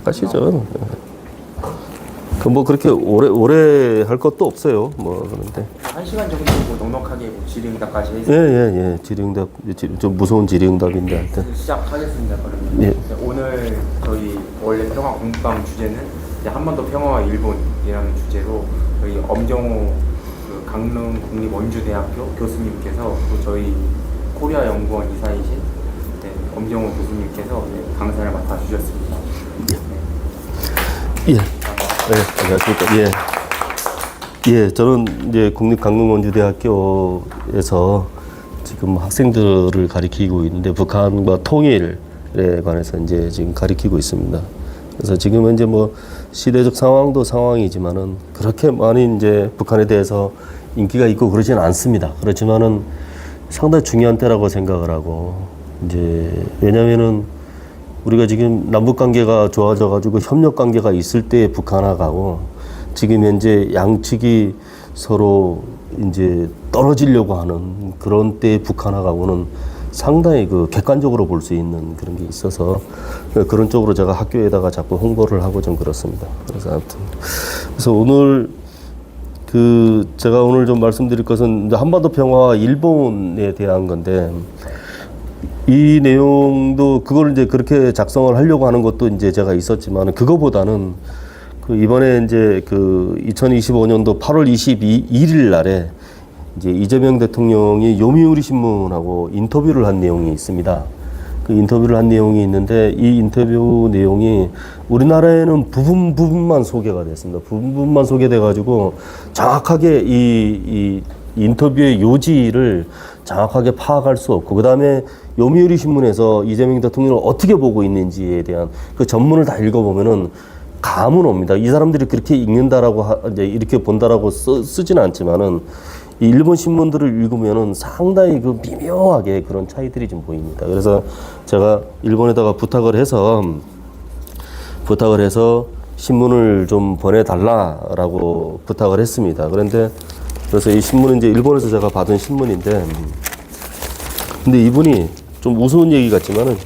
가시죠. 그 뭐 그렇게 오래 할 것도 없어요. 뭐 그런데. 1시간 정도 뭐 넉넉하게 뭐 질의응답까지 해서 예. 질의응답 좀 무서운 질의응답인데 하여튼. 시작하겠습니다. 그러면 예. 오늘 저희 원래 평화 공부방 주제는 이제 한반도 평화와 일본이라는 주제로 저희 엄정호 그 강릉 국립원주대학교 교수님께서 또 저희 코리아 연구원 이사이신 엄정호 교수님께서 강사를 맡아주셨습니다. 예. 안녕하십니까. 예, 저는 이제 국립강릉원주대학교에서 지금 학생들을 가리키고 있는데 북한과 통일에 관해서 이제 지금 가리키고 있습니다. 그래서 지금은 이제 뭐 시대적 상황도 상황이지만은 그렇게 많이 이제 북한에 대해서 인기가 있고 그러지는 않습니다. 그렇지만은 상당히 중요한 때라고 생각을 하고 이제 왜냐면은 우리가 지금 남북 관계가 좋아져 가지고 협력 관계가 있을 때 북한하고 지금 현재 양측이 서로 이제 떨어지려고 하는 그런 때 북한하고는 상당히 그 객관적으로 볼 수 있는 그런 게 있어서 그런 쪽으로 제가 학교에다가 자꾸 홍보를 하고 좀 그렇습니다. 그래서 아무튼 그래서 오늘 그 제가 오늘 좀 말씀드릴 것은 한반도 평화와 일본에 대한 건데 이 내용도 그걸 이제 그렇게 작성을 하려고 하는 것도 이제 제가 있었지만 그거보다는 그 이번에 이제 그 2025년도 8월 22일 날에 이제 이재명 대통령이 요미우리 신문하고 인터뷰를 한 내용이 있습니다. 그 인터뷰를 한 내용이 있는데 이 인터뷰 내용이 우리나라에는 부분만 소개가 됐습니다. 부분만 소개돼 가지고 정확하게 이 인터뷰의 요지를 정확하게 파악할 수 없고 그다음에 요미우리 신문에서 이재명 대통령을 어떻게 보고 있는지에 대한 그 전문을 다 읽어보면은 감은 옵니다. 이 사람들이 그렇게 읽는다라고 이제 이렇게 본다라고 쓰지는 않지만은 이 일본 신문들을 읽으면은 상당히 그 미묘하게 그런 차이들이 좀 보입니다. 그래서 제가 일본에다가 부탁을 해서 신문을 좀 보내달라라고 부탁을 했습니다. 그런데 그래서 이 신문은 이제 일본에서 제가 받은 신문인데, 근데 이분이 좀 우스운 얘기 같지만은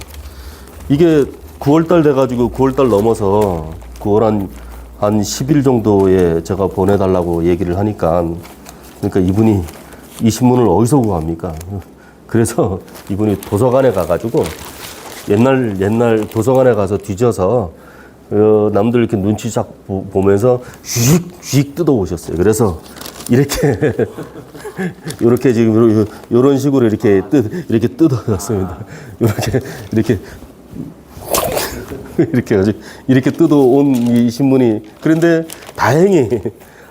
이게 9월달 돼가지고 9월달 넘어서 9월 한 10일 정도에 제가 보내달라고 얘기를 하니까 그러니까 이분이 이 신문을 어디서 구합니까? 그래서 이분이 도서관에 가가지고 옛날 도서관에 가서 뒤져서 남들 이렇게 눈치 쫙 보면서 휙휙 뜯어 오셨어요. 그래서 이렇게 지금 이런 식으로 이렇게 뜯어놨습니다. 이렇게 뜯어온 이 신문이 그런데 다행히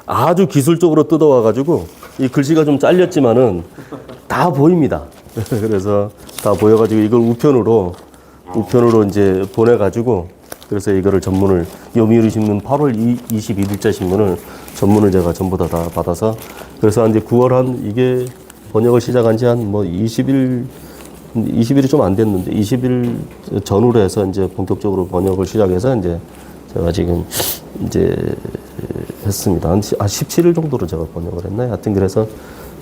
아주 기술적으로 뜯어와가지고 이 글씨가 좀 잘렸지만은 다 보입니다. 그래서 다 보여가지고 이걸 우편으로 이제 보내가지고 그래서 이거를 전문을 요미우리 신문 8월 21일자 신문을 전문을 제가 전부 다 받아서 그래서 이제 9월 이게 번역을 시작한 지 한 뭐 20일이 좀 안 됐는데 20일 전후로 해서 이제 본격적으로 번역을 시작해서 이제 제가 지금 이제 했습니다. 한 17일 정도로 제가 번역을 했나요? 하여튼 그래서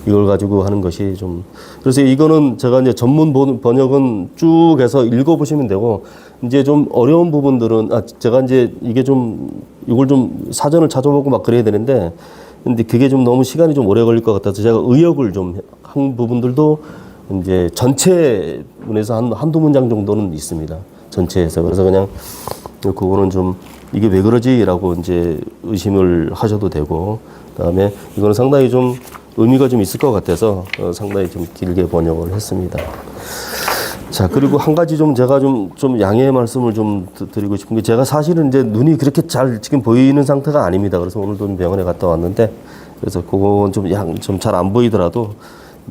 이걸 가지고 하는 것이 좀 그래서 이거는 제가 이제 전문 번역은 쭉 해서 읽어보시면 되고 이제 좀 어려운 부분들은 제가 이제 이걸 좀 사전을 찾아보고 막 그래야 되는데 근데 그게 좀 너무 시간이 좀 오래 걸릴 것 같아서 제가 의역을 좀 한 부분들도 이제 전체 문에서 한두 문장 정도는 있습니다. 전체에서. 그래서 그냥 그거는 좀 이게 왜 그러지라고 이제 의심을 하셔도 되고 그다음에 이거는 상당히 좀 의미가 좀 있을 것 같아서 상당히 좀 길게 번역을 했습니다. 자, 그리고 한 가지 좀 제가 좀 양해의 말씀을 좀 드리고 싶은 게 제가 사실은 이제 눈이 그렇게 잘 지금 보이는 상태가 아닙니다. 그래서 오늘도 병원에 갔다 왔는데 그래서 그건 좀 잘 안 보이더라도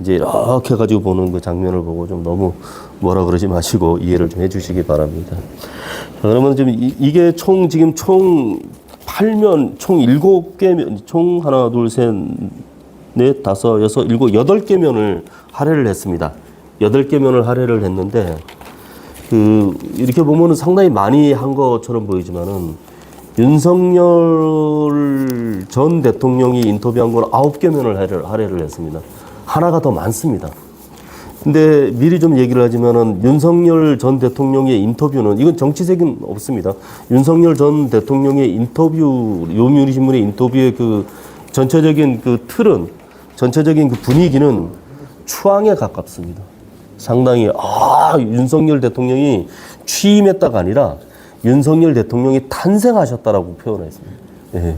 이제 이렇게 해가지고 보는 그 장면을 보고 좀 너무 뭐라 그러지 마시고 이해를 좀 해주시기 바랍니다. 자, 그러면 좀 이게 총 8면, 총 7개, 총 하나, 둘, 셋, 넷, 다섯, 여섯, 일곱, 8개면을 할애를 했습니다. 8개면을 할애를 했는데, 이렇게 보면은 상당히 많이 한 것처럼 보이지만은, 윤석열 전 대통령이 인터뷰한 걸 9개면을 할애를 했습니다. 하나가 더 많습니다. 근데 미리 좀 얘기를 하자면은 윤석열 전 대통령의 인터뷰는 이건 정치색은 없습니다. 윤석열 전 대통령의 인터뷰, 요미우리 신문의 인터뷰의 그 전체적인 그 틀은, 전체적인 그 분위기는 추앙에 가깝습니다. 상당히 윤석열 대통령이 취임했다가 아니라 윤석열 대통령이 탄생하셨다라고 표현했습니다. 예.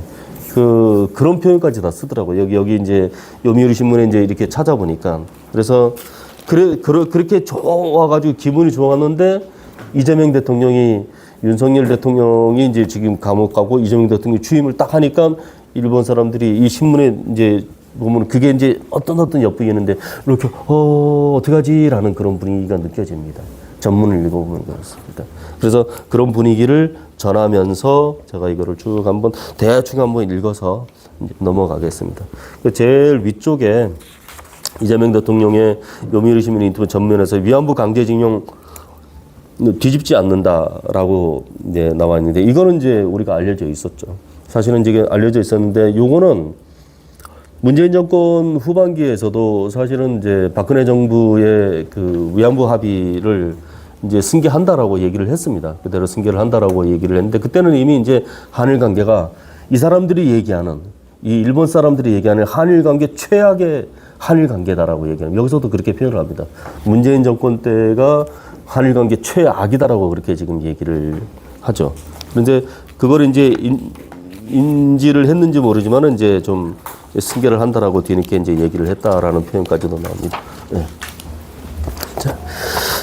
그런 표현까지 다 쓰더라고요. 여기 이제 요미우리 신문에 이제 이렇게 찾아보니까. 그래서 그렇게 좋아가지고 기분이 좋았는데 이재명 대통령이 윤석열 대통령이 이제 지금 감옥 가고 이재명 대통령이 취임을 딱 하니까 일본 사람들이 이 신문에 이제 보면 그게 이제 어떤 엿보이는데 이렇게 어떡하지라는 그런 분위기가 느껴집니다. 전문을 읽어보면 그렇습니다. 그래서 그런 분위기를 전하면서 제가 이거를 쭉 대충 한번 읽어서 이제 넘어가겠습니다. 제일 위쪽에 이재명 대통령의 요미우리 신문 인터뷰 전면에서 위안부 강제징용 뒤집지 않는다라고 이제 나와 있는데 이거는 이제 우리가 알려져 있었죠. 사실은 이제 알려져 있었는데 요거는 문재인 정권 후반기에서도 사실은 이제 박근혜 정부의 그 위안부 합의를 이제 승계한다라고 얘기를 했습니다. 그대로 승계를 한다라고 얘기를 했는데 그때는 이미 이제 한일 관계가 이 사람들이 얘기하는 이 일본 사람들이 얘기하는 한일 관계 최악의 한일 관계다라고 얘기하는 여기서도 그렇게 표현을 합니다. 문재인 정권 때가 한일 관계 최악이다라고 그렇게 지금 얘기를 하죠. 그런데 그걸 이제 인지를 했는지 모르지만은 이제 좀 승계를 한다라고 뒤늦게 이제 얘기를 했다라는 표현까지도 나옵니다. 네.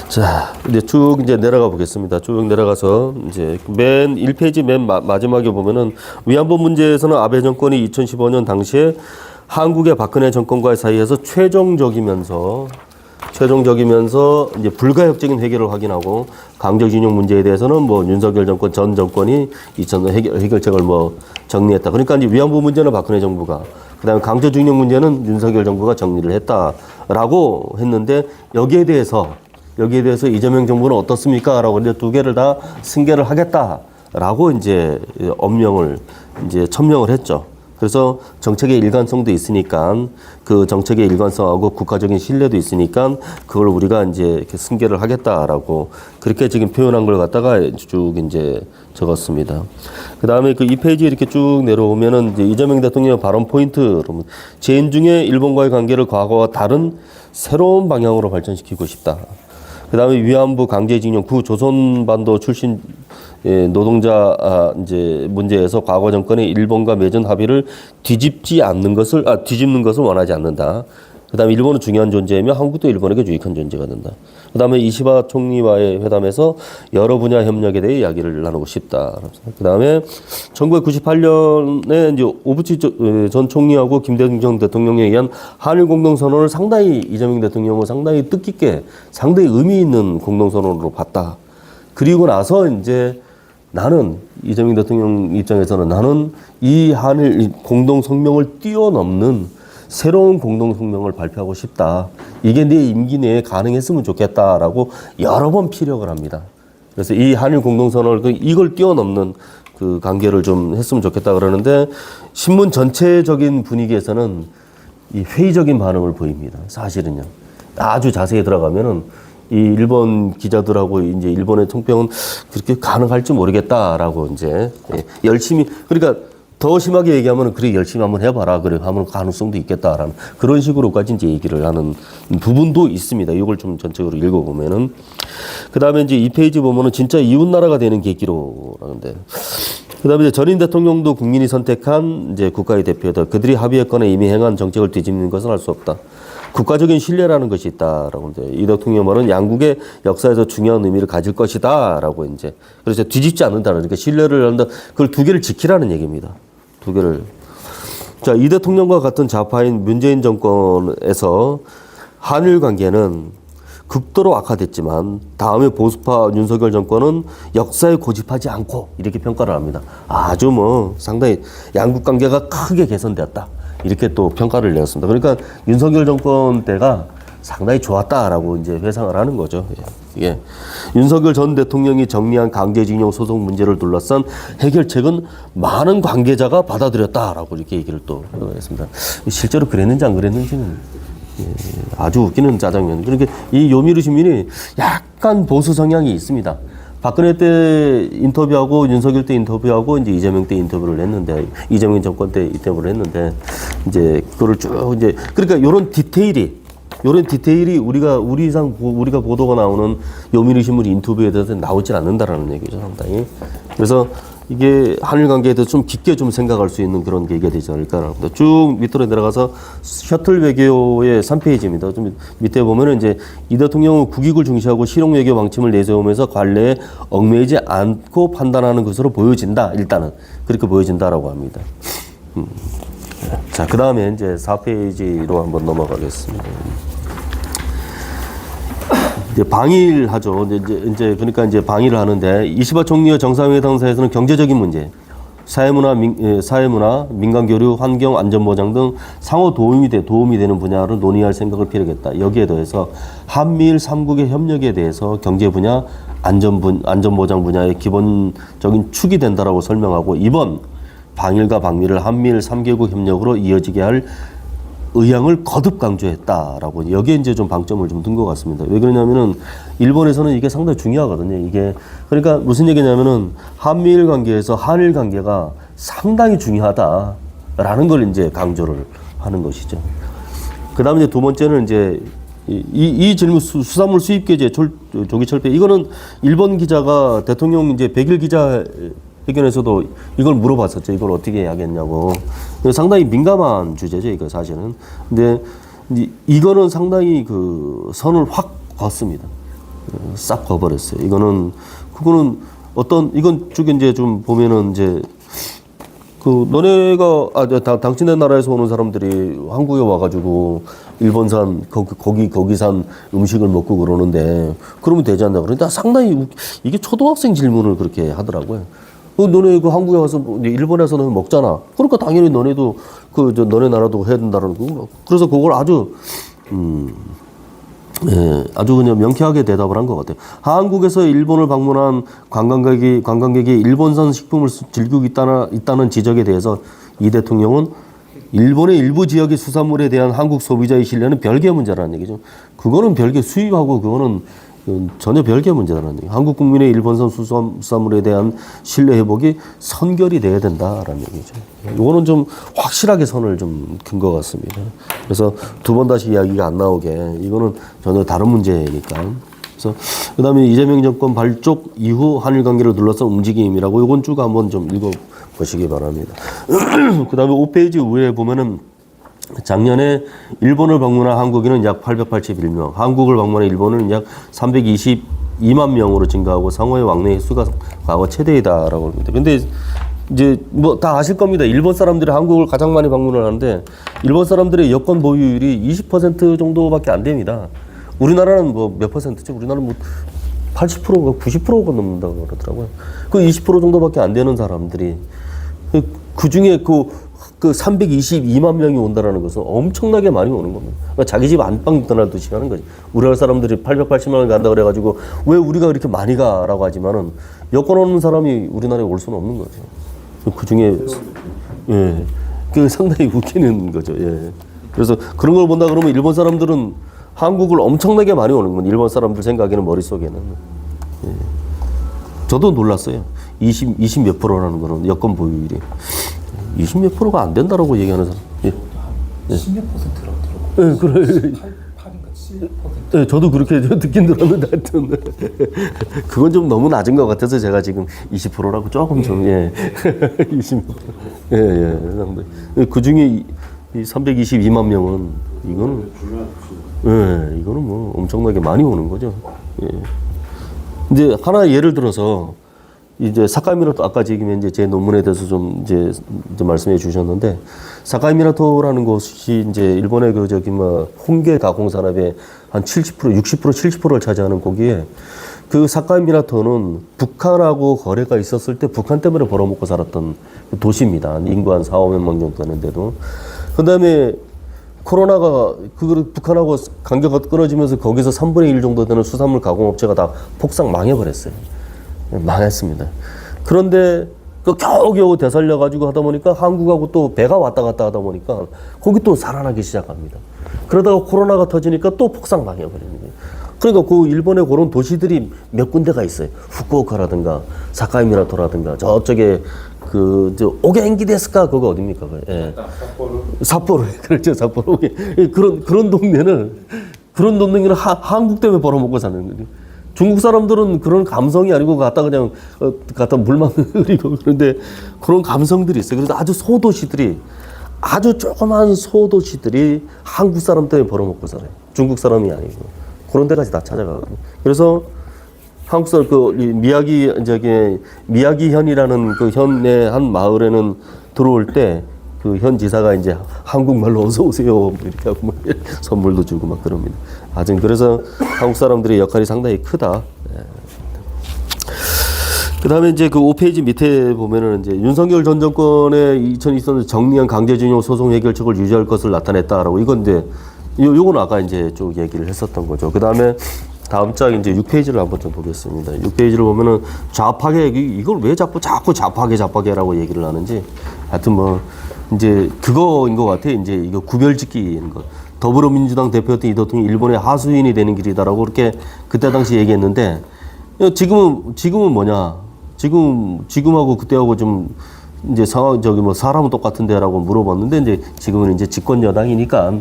자, 이제 쭉 이제 내려가 보겠습니다. 쭉 내려가서 이제 맨 1페이지 맨 마지막에 보면은 위안부 문제에서는 아베 정권이 2015년 당시에 한국의 박근혜 정권과의 사이에서 최종적이면서 이제 불가역적인 해결을 확인하고 강제징용 문제에 대해서는 뭐 윤석열 정권 전 정권이 2000년 해결책을 뭐 정리했다. 그러니까 이제 위안부 문제는 박근혜 정부가, 그다음에 강제징용 문제는 윤석열 정부가 정리를 했다라고 했는데 여기에 대해서 이재명 정부는 어떻습니까? 라고 이제 두 개를 다 승계를 하겠다라고 이제 엄명을 이제 천명을 했죠. 그래서 정책의 일관성도 있으니까 그 정책의 일관성하고 국가적인 신뢰도 있으니까 그걸 우리가 이제 이렇게 승계를 하겠다라고 그렇게 지금 표현한 걸 갖다가 쭉 이제 적었습니다. 그 다음에 그 2페이지 이렇게 쭉 내려오면은 이제 이재명 대통령 발언 포인트, 재임 중에 일본과의 관계를 과거와 다른 새로운 방향으로 발전시키고 싶다. 그 다음에 위안부 강제징용 구조선반도 출신 노동자 이제 문제에서 과거 정권의 일본과 맺은 합의를 뒤집는 것을 원하지 않는다. 그 다음에 일본은 중요한 존재이며 한국도 일본에게 유익한 존재가 된다. 그 다음에 이시바 총리와의 회담에서 여러 분야 협력에 대해 이야기를 나누고 싶다. 그 다음에 1998년에 이제 오부치 전 총리하고 김대중 대통령에 의한 한일 공동선언을 상당히 이재명 대통령은 상당히 뜻깊게 상당히 의미 있는 공동선언으로 봤다. 그리고 나서 이제 나는 이재명 대통령 입장에서는 나는 이 한일 공동성명을 뛰어넘는 새로운 공동성명을 발표하고 싶다. 이게 내 임기 내에 가능했으면 좋겠다라고 여러 번 피력을 합니다. 그래서 이 한일 공동선언을 이걸 뛰어넘는 그 관계를 좀 했으면 좋겠다 그러는데 신문 전체적인 분위기에서는 이 회의적인 반응을 보입니다. 사실은요. 아주 자세히 들어가면은 이 일본 기자들하고 이제 일본의 총평은 그렇게 가능할지 모르겠다라고 이제 열심히 그러니까 더 심하게 얘기하면 그래 열심히 한번 해봐라 그래 하면 가능성도 있겠다라는 그런 식으로까지 이제 얘기를 하는 부분도 있습니다. 이걸 좀 전체적으로 읽어보면은 그 다음에 이제 2페이지 보면은 진짜 이웃 나라가 되는 계기로라는데 그 다음에 이제 전임 대통령도 국민이 선택한 이제 국가의 대표다. 그들이 합의했거나 이미 행한 정책을 뒤집는 것은 할 수 없다. 국가적인 신뢰라는 것이 있다라고 이제 이 대통령 말은 양국의 역사에서 중요한 의미를 가질 것이다라고 이제 그래서 뒤집지 않는다는 그러니까 신뢰를 한다. 그걸 두 개를 지키라는 얘기입니다. 두 개를. 자, 이 대통령과 같은 좌파인 문재인 정권에서 한일 관계는 극도로 악화됐지만 다음에 보수파 윤석열 정권은 역사에 고집하지 않고 이렇게 평가를 합니다. 아주 뭐 상당히 양국 관계가 크게 개선되었다. 이렇게 또 평가를 내렸습니다. 그러니까 윤석열 정권 때가 상당히 좋았다라고 이제 회상을 하는 거죠. 예. 윤석열 전 대통령이 정리한 강제징용 소송 문제를 둘러싼 해결책은 많은 관계자가 받아들였다라고 이렇게 얘기를 또 했습니다. 실제로 그랬는지 안 그랬는지는 아주 웃기는 짜장면. 그러니까 이 요미르 시민이 약간 보수 성향이 있습니다. 박근혜 때 인터뷰하고 윤석열 때 인터뷰하고 이제 이재명 때 인터뷰를 했는데, 이재명 정권 때 인터뷰를 했는데, 이제 그거를 쭉 이제 그러니까 요런 디테일이 우리가 보도가 나오는 요미르 신문 인터뷰에 대해서 나오질 않는다라는 얘기죠, 상당히. 그래서 이게 한일 관계에 대해서 좀 깊게 좀 생각할 수 있는 그런 계기가 되지 않을까라는 겁니다. 쭉 밑으로 내려가서 셔틀 외교의 3페이지입니다. 좀 밑에 보면은 이제 이 대통령은 국익을 중시하고 실용 외교 방침을 내세우면서 관례에 얽매이지 않고 판단하는 것으로 보여진다. 일단은 그렇게 보여진다라고 합니다. 자, 그 다음에 이제 4페이지로 한번 넘어가겠습니다. 이제 방일하죠. 이제 그러니까 이제 방일을 하는데, 이시바 총리와 정상회담사에서는 경제적인 문제, 사회문화, 민간 교류, 환경, 안전보장 등 상호 도움이 되는 분야를 논의할 생각을 필요하겠다. 여기에 더해서 한미일 3국의 협력에 대해서 경제 분야, 안전보장 분야의 기본적인 축이 된다라고 설명하고, 이번 방일과 방미를 한미일 3개국 협력으로 이어지게 할 의향을 거듭 강조했다라고, 여기에 이제 좀 방점을 좀 둔 것 같습니다. 왜 그러냐면은 일본에서는 이게 상당히 중요하거든요. 이게 그러니까 무슨 얘기냐면은 한미일 관계에서 한일 관계가 상당히 중요하다라는 걸 이제 강조를 하는 것이죠. 그다음에 이제 두 번째는 이제 이 질문, 수산물 수입 규제 조기 철폐, 이거는 일본 기자가 대통령 이제 100일 기자 회견에서도 이걸 물어봤었죠. 이걸 어떻게 해야겠냐고. 상당히 민감한 주제죠, 이거 사실은. 근데 이거는 상당히 그 선을 확 걷습니다. 싹 거버렸어요. 그거는 이건 쭉 이제 좀 보면은 이제 너네가 당신네 나라에서 오는 사람들이 한국에 와가지고 일본산 거기산 음식을 먹고 그러는데 그러면 되지 않나. 그러니까 상당히 이게 초등학생 질문을 그렇게 하더라고요. 너네 한국에 와서 일본에서 너네 먹잖아. 그러니까 당연히 너네도 너네 나라도 해야 된다는 거. 그래서 그걸 아주 그냥 명쾌하게 대답을 한 것 같아요. 한국에서 일본을 방문한 관광객이 일본산 식품을 즐기고 있다는 지적에 대해서 이 대통령은 일본의 일부 지역의 수산물에 대한 한국 소비자의 신뢰는 별개의 문제라는 얘기죠. 그거는 별개, 수입하고 그거는 전혀 별개의 문제라는 얘기. 한국 국민의 일본산 수산물에 대한 신뢰 회복이 선결이 돼야 된다라는 얘기죠. 이거는 좀 확실하게 선을 좀 긋은 것 같습니다. 그래서 두 번 다시 이야기가 안 나오게, 이거는 전혀 다른 문제니까. 그래서 그다음에 이재명 정권 발족 이후 한일 관계를 둘러싼 움직임이라고, 이건 쭉 한번 좀 읽어보시기 바랍니다. 그다음에 5페이지 위에 보면은 작년에 일본을 방문한 한국인은 약 881명, 한국을 방문한 일본은 약 322만 명으로 증가하고 상호의 왕래 횟수가 과거 최대이다라고 합니다. 근데 이제 뭐 다 아실 겁니다. 일본 사람들이 한국을 가장 많이 방문을 하는데 일본 사람들의 여권 보유율이 20% 정도밖에 안 됩니다. 우리나라는 뭐 몇 퍼센트죠? 우리나라는 뭐 80%가 90%가 넘는다고 그러더라고요. 그 20% 정도밖에 안 되는 사람들이 그 중에 그 322만 명이 온다라는 것은 엄청나게 많이 오는 겁니다. 그러니까 자기 집 안방 떠나듯이 하는 거지. 우리나라 사람들이 880만 명 간다 그래가지고 왜 우리가 그렇게 많이 가라고 하지만은 여권 없는 사람이 우리나라에 올 수는 없는 거죠. 그 중에 그 상당히 웃기는 거죠. 예. 그래서 그런 걸 본다 그러면 일본 사람들은 한국을 엄청나게 많이 오는 건 일본 사람들 생각에는 머릿속에는. 예. 저도 놀랐어요. 20 몇 프로라는 거는 여권 보유율이. 20 몇 프로가 안 된다라고 얘기하는 사람. 예. 10몇 %라고 들었고. 예, 그래. 8인가 7%. 네, 저도 그렇게 듣긴 들었는데 하여튼 그건 좀 너무 낮은 것 같아서 제가 지금 20%라고 조금 좀 20%. 그 중에 이 322만 명은 이거는 뭐 엄청나게 많이 오는 거죠. 예. 이제 하나 예를 들어서 이제 사카이미나토, 아까 지금 이제 제 논문에 대해서 좀 이제 말씀해 주셨는데, 사카이미나토라는 곳이 이제 일본의 홍게 가공 산업의 한 70%, 60%, 70%를 차지하는 거기에, 그 사카이미나토는 북한하고 거래가 있었을 때 북한 때문에 벌어먹고 살았던 도시입니다. 인구 한 4, 500만 정도 되는데도. 그 다음에 코로나가 북한하고 관계가 끊어지면서 거기서 3분의 1 정도 되는 수산물 가공업체가 다 폭삭 망해버렸어요. 망했습니다. 그런데 그 겨우겨우 되살려가지고 하다 보니까 한국하고 또 배가 왔다 갔다 하다 보니까 거기 또 살아나기 시작합니다. 그러다가 코로나가 터지니까 또 폭삭망해버리는 거예요. 그러니까 그 일본의 그런 도시들이 몇 군데가 있어요. 후쿠오카라든가 사카이미나토라든가 저쪽에 저 오겐기 데스까 그거 어딥니까? 예. 삿포로. 그렇죠. 삿포로. 그런 동네는 한국 때문에 벌어먹고 사는 거예요. 중국 사람들은 그런 감성이 아니고 갖다 그냥 갖다 물만 흐리고 그런데 그런 감성들이 있어요. 그래서 아주 조그만 소도시들이 한국 사람 때문에 벌어먹고 살아요. 중국 사람이 아니고 그런 데까지 다 찾아가거든요. 그래서 한국 사람 미야기현이라는 그 현의 한 마을에는 들어올 때 그 현 지사가 이제 한국말로 어서 오세요 이렇게 하고 막 선물도 주고 막 그럽니다. 하여튼 그래서 한국 사람들의 역할이 상당히 크다. 그다음에 이제 그 5페이지 밑에 보면은 이제 윤석열 전 정권의 2020년 정리한 강제징용 소송 해결책을 유지할 것을 나타냈다라고 이건 이제 요거는 아까 이제 쭉 얘기를 했었던 거죠. 그다음에 다음 장 이제 6페이지를 한번 좀 보겠습니다. 6페이지를 보면은 좌파계 이걸 왜 자꾸 좌파계라고 얘기를 하는지 하여튼 뭐 이제 그거인 것 같아. 이제 이거 구별짓기인 것. 더불어민주당 대표였던 이 대통령이 일본의 하수인이 되는 길이다라고 그렇게 그때 당시 얘기했는데 지금은 뭐냐? 지금하고 그때하고 좀 이제 상황 사람은 똑같은데라고 물어봤는데 이제 지금은 이제 집권 여당이니까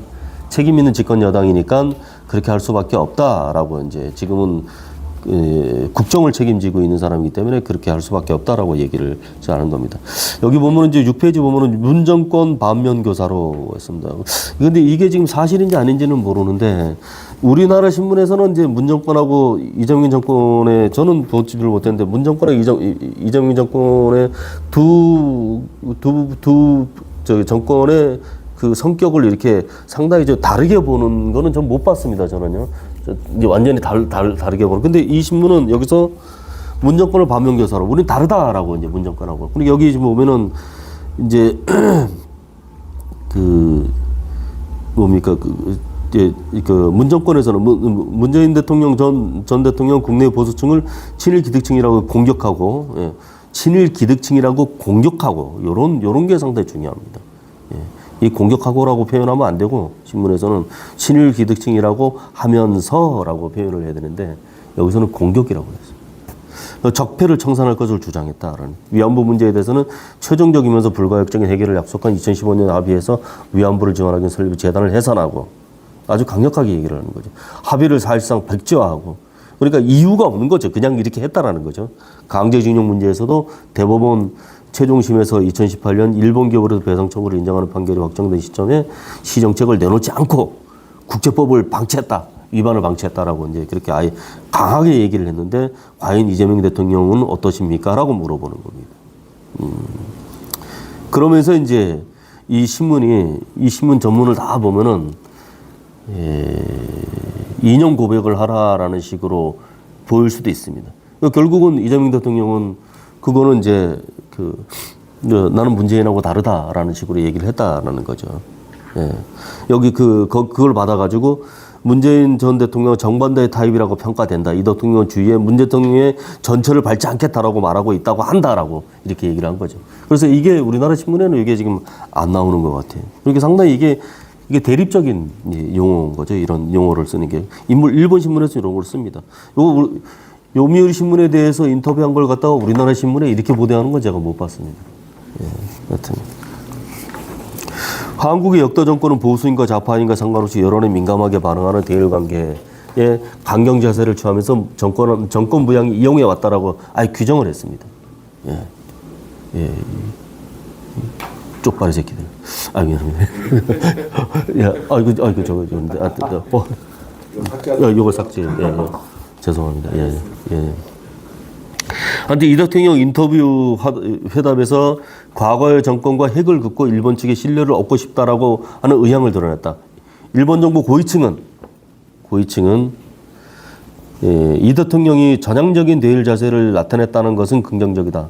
책임 있는 집권 여당이니까 그렇게 할 수밖에 없다라고 이제 지금은 국정을 책임지고 있는 사람이기 때문에 그렇게 할 수밖에 없다라고 얘기를 하는 겁니다. 여기 보면은 이제 6페이지 보면은 문정권 반면교사로 했습니다. 근데 이게 지금 사실인지 아닌지는 모르는데 우리나라 신문에서는 이제 문정권하고 이정민 정권의 저는 보지를 못했는데 문정권하고 이정민 정권의 두 정권의 그 성격을 이렇게 상당히 다르게 보는 거는 전 못 봤습니다. 저는요. 이제 완전히 다르게 보는. 근데 이 신문은 여기서 문정권을 반면교사로 우리는 다르다라고 이제 문정권하고. 근데 여기 지금 보면은 이제 그 뭡니까 그 문정권에서는 문재인 대통령 전 대통령 국내 보수층을 친일 기득층이라고 공격하고 친일 기득층이라고 공격하고 요런 게 상당히 중요합니다. 이 공격하고라고 표현하면 안 되고 신문에서는 친일 기득층이라고 하면서라고 표현을 해야 되는데 여기서는 공격이라고 했어요. 적폐를 청산할 것을 주장했다라는 위안부 문제에 대해서는 최종적이면서 불가역적인 해결을 약속한 2015년 합의에서 위안부를 지원하기 위한 설립 재단을 해산하고 아주 강력하게 얘기를 하는 거죠. 합의를 사실상 백지화하고 그러니까 이유가 없는 거죠. 그냥 이렇게 했다라는 거죠. 강제징용 문제에서도 대법원 최종심에서 2018년 일본 기업으로서 배상 청구를 인정하는 판결이 확정된 시점에 시정책을 내놓지 않고 국제법을 방치했다. 위반을 방치했다라고 이제 그렇게 아예 강하게 얘기를 했는데 과연 이재명 대통령은 어떠십니까? 라고 물어보는 겁니다. 그러면서 이제 이 신문 전문을 다 보면은 인용 고백을 하라라는 식으로 보일 수도 있습니다. 결국은 이재명 대통령은 그거는 이제 나는 문재인하고 다르다라는 식으로 얘기를 했다라는 거죠. 여기 그걸 받아가지고 문재인 전 대통령 정반대의 타입이라고 평가된다. 이 대통령 주위에 문 대통령의 전철을 밟지 않겠다라고 말하고 있다고 한다라고 이렇게 얘기를 한 거죠. 그래서 이게 우리나라 신문에는 이게 지금 안 나오는 것 같아요. 그러니까 상당히 이게 대립적인 용어인 거죠. 이런 용어를 쓰는 게 일본 신문에서 이런 걸 씁니다. 요미우리 신문에 대해서 인터뷰한 걸 갖다가 우리나라 신문에 이렇게 보도하는 건 제가 못 봤습니다. 여튼 한국의 역대 정권은 보수인가 좌파인가 상관없이 여론에 민감하게 반응하는 대일 관계에 강경 자세를 취하면서 정권 부양이 이용해 왔다라고 아예 규정을 했습니다. 쪽발이 새끼들. 아이고 저거 요거 삭제. 죄송합니다. 한데 이 대통령 인터뷰 회담에서 과거의 정권과 핵을 긋고 일본 측의 신뢰를 얻고 싶다라고 하는 의향을 드러냈다. 일본 정부 고위층은 이 대통령이 전향적인 대일 자세를 나타냈다는 것은 긍정적이다.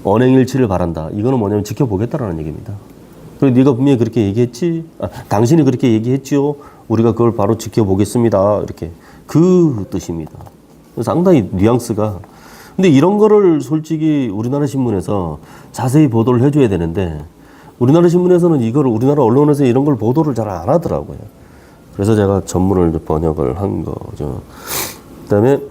언행일치를 바란다. 이거는 뭐냐면 지켜보겠다라는 얘기입니다. 그리고 네가 분명히 그렇게 얘기했지. 당신이 그렇게 얘기했지요. 우리가 그걸 바로 지켜보겠습니다. 이렇게 그 뜻입니다. 상당히 뉘앙스가 근데 이런 거를 솔직히 우리나라 신문에서 자세히 보도를 해줘야 되는데 우리나라 신문에서는 이걸 우리나라 언론에서 이런 걸 보도를 잘 안 하더라고요. 그래서 제가 전문을 번역을 한 거죠. 그다음에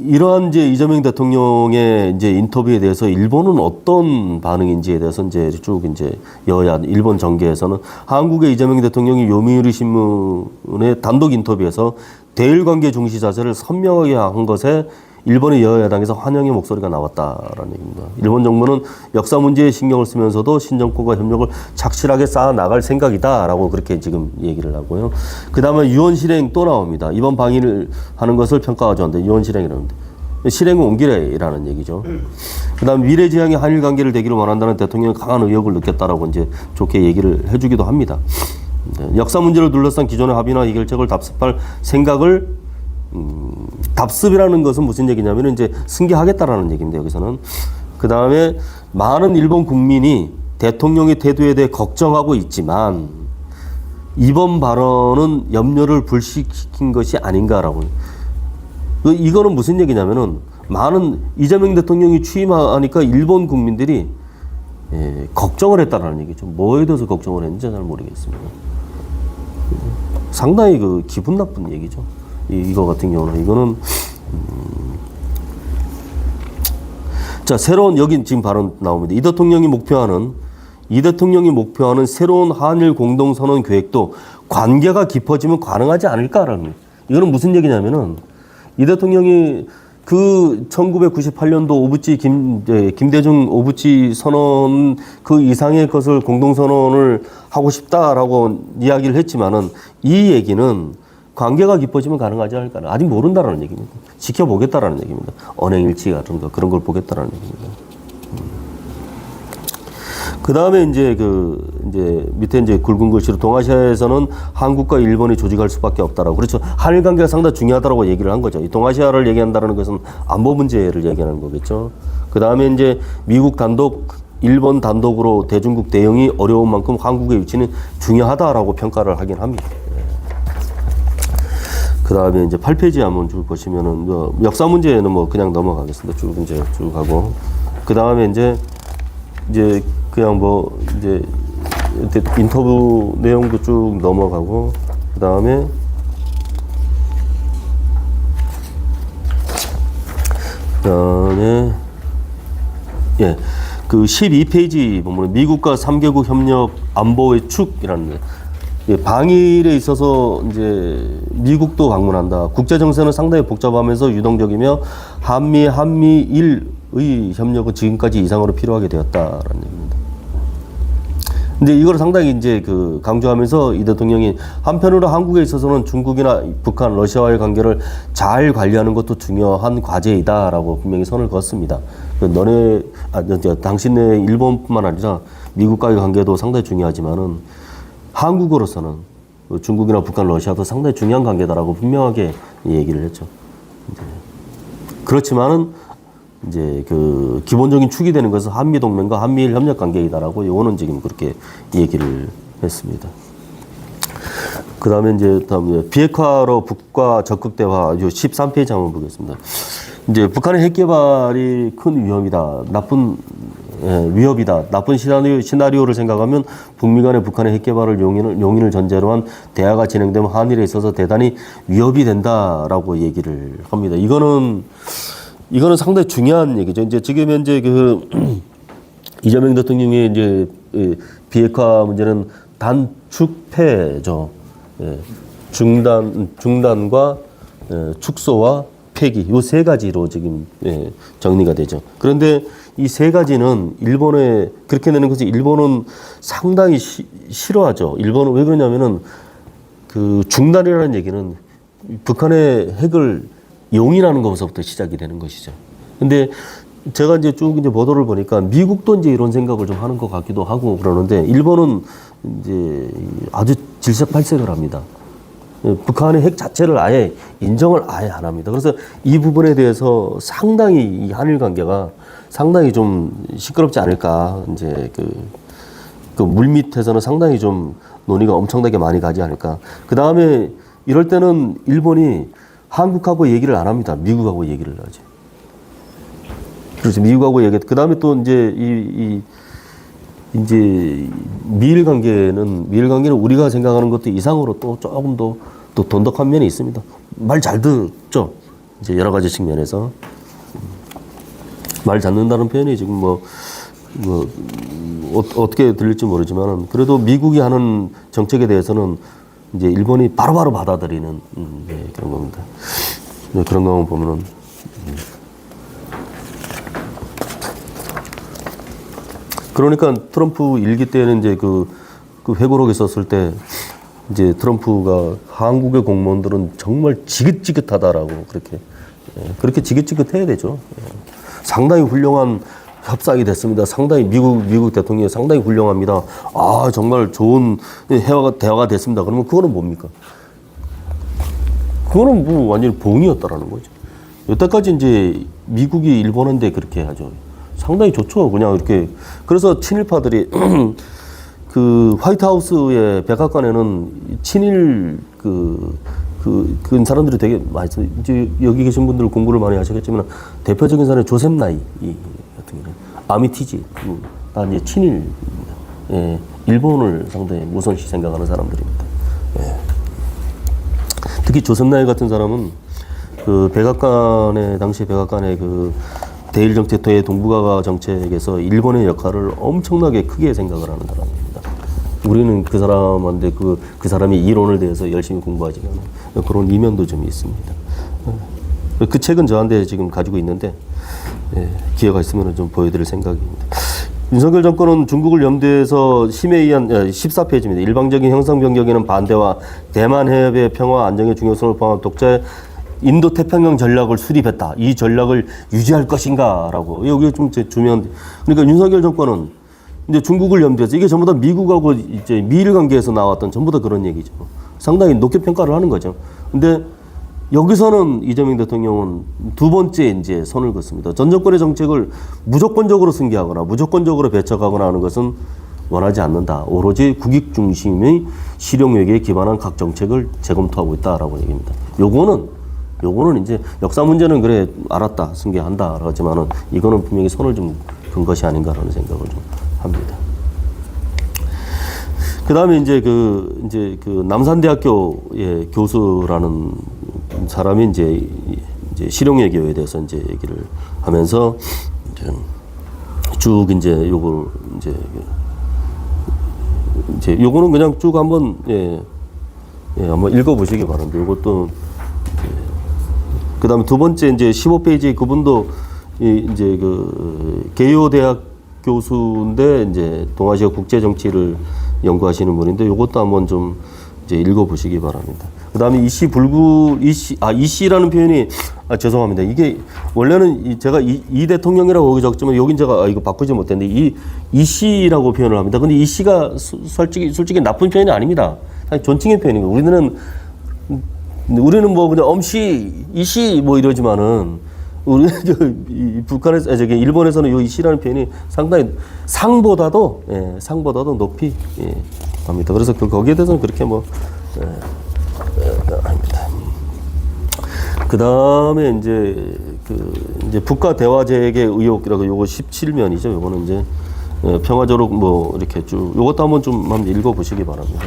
이러한 이제 이재명 대통령의 이제 인터뷰에 대해서 일본은 어떤 반응인지에 대해서 이제 쭉 이제 여야 일본 정계에서는 한국의 이재명 대통령이 요미우리 신문의 단독 인터뷰에서 대일 관계 중시 자세를 선명하게 한 것에 일본의 여야당에서 환영의 목소리가 나왔다라는 얘기입니다. 일본 정부는 역사 문제에 신경을 쓰면서도 신정권과 협력을 착실하게 쌓아 나갈 생각이다라고 그렇게 지금 얘기를 하고요. 그 다음에 유언 실행 또 나옵니다. 이번 방위를 하는 것을 평가하지 않는데 유언 실행이라는데 실행은 옮기래라는 얘기죠. 그 다음 미래지향의 한일 관계를 되기를 원한다는 대통령의 강한 의욕을 느꼈다라고 이제 좋게 얘기를 해주기도 합니다. 역사 문제를 둘러싼 기존의 합의나 해결책을 답습할 생각을 답습이라는 것은 무슨 얘기냐면 이제 승계하겠다라는 얘기입니다. 여기서는 그 다음에 많은 일본 국민이 대통령의 태도에 대해 걱정하고 있지만 이번 발언은 염려를 불식시킨 것이 아닌가라고. 이거는 무슨 얘기냐면은 많은 이재명 대통령이 취임하니까 일본 국민들이 걱정을 했다라는 얘기죠. 뭐에 대해서 걱정을 했는지 잘 모르겠습니다. 상당히 그 기분 나쁜 얘기죠. 이거 같은 경우는 이거는 자 새로운 여기 지금 발언 나옵니다. 이 대통령이 목표하는 새로운 한일 공동선언 계획도 관계가 깊어지면 가능하지 않을까라는 이거는 무슨 얘기냐면은 이 대통령이 그 1998년도 오부치 김대중 오부치 선언 그 이상의 것을 공동선언을 하고 싶다라고 이야기를 했지만은 이 얘기는 관계가 깊어지면 가능하지 않을까. 아직 모른다라는 얘기입니다. 지켜보겠다라는 얘기입니다. 언행일치 같은 거 그런 걸 보겠다라는 얘기입니다. 그 다음에 이제 밑에 이제 굵은 글씨로 동아시아에서는 한국과 일본이 조직할 수밖에 없다라고. 그렇죠. 한일 관계가 상당히 중요하다라고 얘기를 한 거죠. 이 동아시아를 얘기한다는 것은 안보 문제를 얘기하는 거겠죠. 그 다음에 이제 미국 단독, 일본 단독으로 대중국 대응이 어려운 만큼 한국의 위치는 중요하다라고 평가를 하긴 합니다. 그 다음에 이제 8페이지 한번 쭉 보시면은, 역사 문제는 뭐 그냥 넘어가겠습니다. 쭉 이제 쭉 하고. 그 다음에 이제 그냥 뭐 이제 인터뷰 내용도 쭉 넘어가고, 그 다음에 그 12페이지 보면 미국과 3개국 협력 안보의 축이라는 방일에 있어서 이제 미국도 방문한다. 국제 정세는 상당히 복잡하면서 유동적이며 한미일의 협력은 지금까지 이상으로 필요하게 되었다라는 얘기입니다. 근데 이걸 상당히 이제 강조하면서 이 대통령이 한편으로 한국에 있어서는 중국이나 북한, 러시아와의 관계를 잘 관리하는 것도 중요한 과제이다라고 분명히 선을 그었습니다. 당신네 일본뿐만 아니라 미국과의 관계도 상당히 중요하지만은 한국으로서는 중국이나 북한, 러시아도 상당히 중요한 관계다라고 분명하게 얘기를 했죠. 그렇지만은 이제 기본적인 축이 되는 것은 한미 동맹과 한미일 협력 관계이다라고 이거는 지금 그렇게 얘기를 했습니다. 그 다음에 이제 비핵화로 북과 적극 대화 13페이지 한번 보겠습니다. 이제 북한의 핵 개발이 큰 위험이다, 위협이다. 나쁜 시나리오를 생각하면 북미 간의 북한의 핵 개발을 용인을 전제로 한 대화가 진행되면 한일에 있어서 대단히 위협이 된다라고 얘기를 합니다. 이거는 상당히 중요한 얘기죠. 이제 지금 현재 이재명 대통령의 이제 비핵화 문제는 단축폐죠. 중단과 축소와 폐기 요 세 가지로 지금 정리가 되죠. 그런데 이 세 가지는 일본에 그렇게 내는 것이 일본은 상당히 싫어하죠. 일본은 왜 그러냐면은 중단이라는 얘기는 북한의 핵을 용인하는 것부터 시작이 되는 것이죠. 근데 제가 이제 쭉 보도를 보니까 미국도 이제 이런 생각을 좀 하는 것 같기도 하고 그러는데 일본은 이제 아주 질색팔색을 합니다. 북한의 핵 자체를 아예 인정을 아예 안 합니다. 그래서 이 부분에 대해서 상당히 이 한일 관계가 상당히 좀 시끄럽지 않을까. 이제 물 밑에서는 상당히 좀 논의가 엄청나게 많이 가지 않을까. 그 다음에 이럴 때는 일본이 한국하고 얘기를 안 합니다. 미국하고 얘기를 하지. 그렇죠. 미국하고 얘기. 그 다음에 또 이제 이제 미일 관계는 우리가 생각하는 것도 이상으로 또 조금 더 또 돈독한 면이 있습니다. 말 잘 듣죠. 이제 여러 가지 측면에서 말 잘 듣는다는 표현이 지금 어떻게 들릴지 모르지만은 그래도 미국이 하는 정책에 대해서는 이제 일본이 바로바로 받아들이는 네, 그런 겁니다. 네, 그런 거만 보면은. 그러니까 트럼프 일기 때는 이제 그 회고록에 썼을 때 이제 트럼프가 한국의 공무원들은 정말 지긋지긋하다라고 그렇게 지긋지긋해야 되죠. 상당히 훌륭한 협상이 됐습니다. 상당히 미국 대통령이 상당히 훌륭합니다. 아 정말 좋은 대화가 됐습니다. 그러면 그거는 뭡니까? 그거는 뭐 완전히 봉이었다라는 거죠. 여태까지 이제 미국이 일본한테 그렇게 하죠. 상당히 좋죠. 그냥 이렇게. 그래서 친일파들이 그 화이트하우스의 백악관에는 친일 그 사람들이 되게 많이 있어요. 이제 여기 계신 분들 공부를 많이 하시겠지만 대표적인 사람이 조셉 나이 같은 경우는 아미티지 다 이제 친일입니다. 예, 일본을 상당히 우선시 생각하는 사람들입니다. 예. 특히 조셉 나이 같은 사람은 그 당시 백악관의 그 대일 정책, 대동북아 정책에서 일본의 역할을 엄청나게 크게 생각을 하는 사람입니다. 우리는 그 사람한테 그 사람의 이론을 대해서 열심히 공부하지 않은 그런 이면도 좀 있습니다. 그 책은 저한테 지금 가지고 있는데 기회가 있으면 좀 보여드릴 생각입니다. 윤석열 정권은 중국을 염두에서 심에 의한 14페이지입니다. 일방적인 형상 변경에는 반대와 대만 해협의 평화 안정의 중요성을 포함한 독자의 인도 태평양 전략을 수립했다. 이 전략을 유지할 것인가라고 여기 좀 주면 그러니까 윤석열 정권은 이제 중국을 염두해서 이게 전부 다 미국하고 이제 미일 관계에서 나왔던 전부 다 그런 얘기죠. 상당히 높게 평가를 하는 거죠. 근데 여기서는 이재명 대통령은 두 번째 이제 선을 긋습니다. 전 정권의 정책을 무조건적으로 승계하거나 무조건적으로 배척하거나 하는 것은 원하지 않는다. 오로지 국익 중심의 실용력에 기반한 각 정책을 재검토하고 있다라고 얘기합니다. 요거는 이제 역사 문제는 그래 알았다 승계한다 하지만은 이거는 분명히 손을 좀 근 것이 아닌가라는 생각을 좀 합니다. 그 다음에 이제 그 남산대학교의 교수라는 사람이 이제 실용외교에 대해서 이제 얘기를 하면서 쭉 이제 요걸 이제 요거는 그냥 쭉 한번 한번 읽어보시기 바랍니다. 요것도 그 다음에 두 번째 이제 15페이지 그분도 이제 그 개요 대학 교수인데 이제 동아시아 국제 정치를 연구하시는 분인데 요것도 한번 좀 이제 읽어보시기 바랍니다. 그 다음에 이씨라는 표현이 죄송합니다. 이게 원래는 제가 이 대통령이라고 거기 적지만 여긴 제가 이거 바꾸지 못했는데 이씨라고 표현을 합니다. 근데 이씨가 솔직히 나쁜 표현이 아닙니다. 존칭의 표현입니다. 우리는 뭐 그냥 엄씨, 이씨 뭐 이러지만은 우리 북한에서 일본에서는 이 이씨라는 표현이 상당히 상보다도 높이 합니다. 그래서 거기에 대해서는 그렇게 뭐 아닙니다. 그 다음에 이제 북과 대화 재개 의혹이라고 요거 17면이죠. 요거는 이제 평화적으로 뭐 이렇게 쭉 요것도 한번 좀 읽어보시기 바랍니다.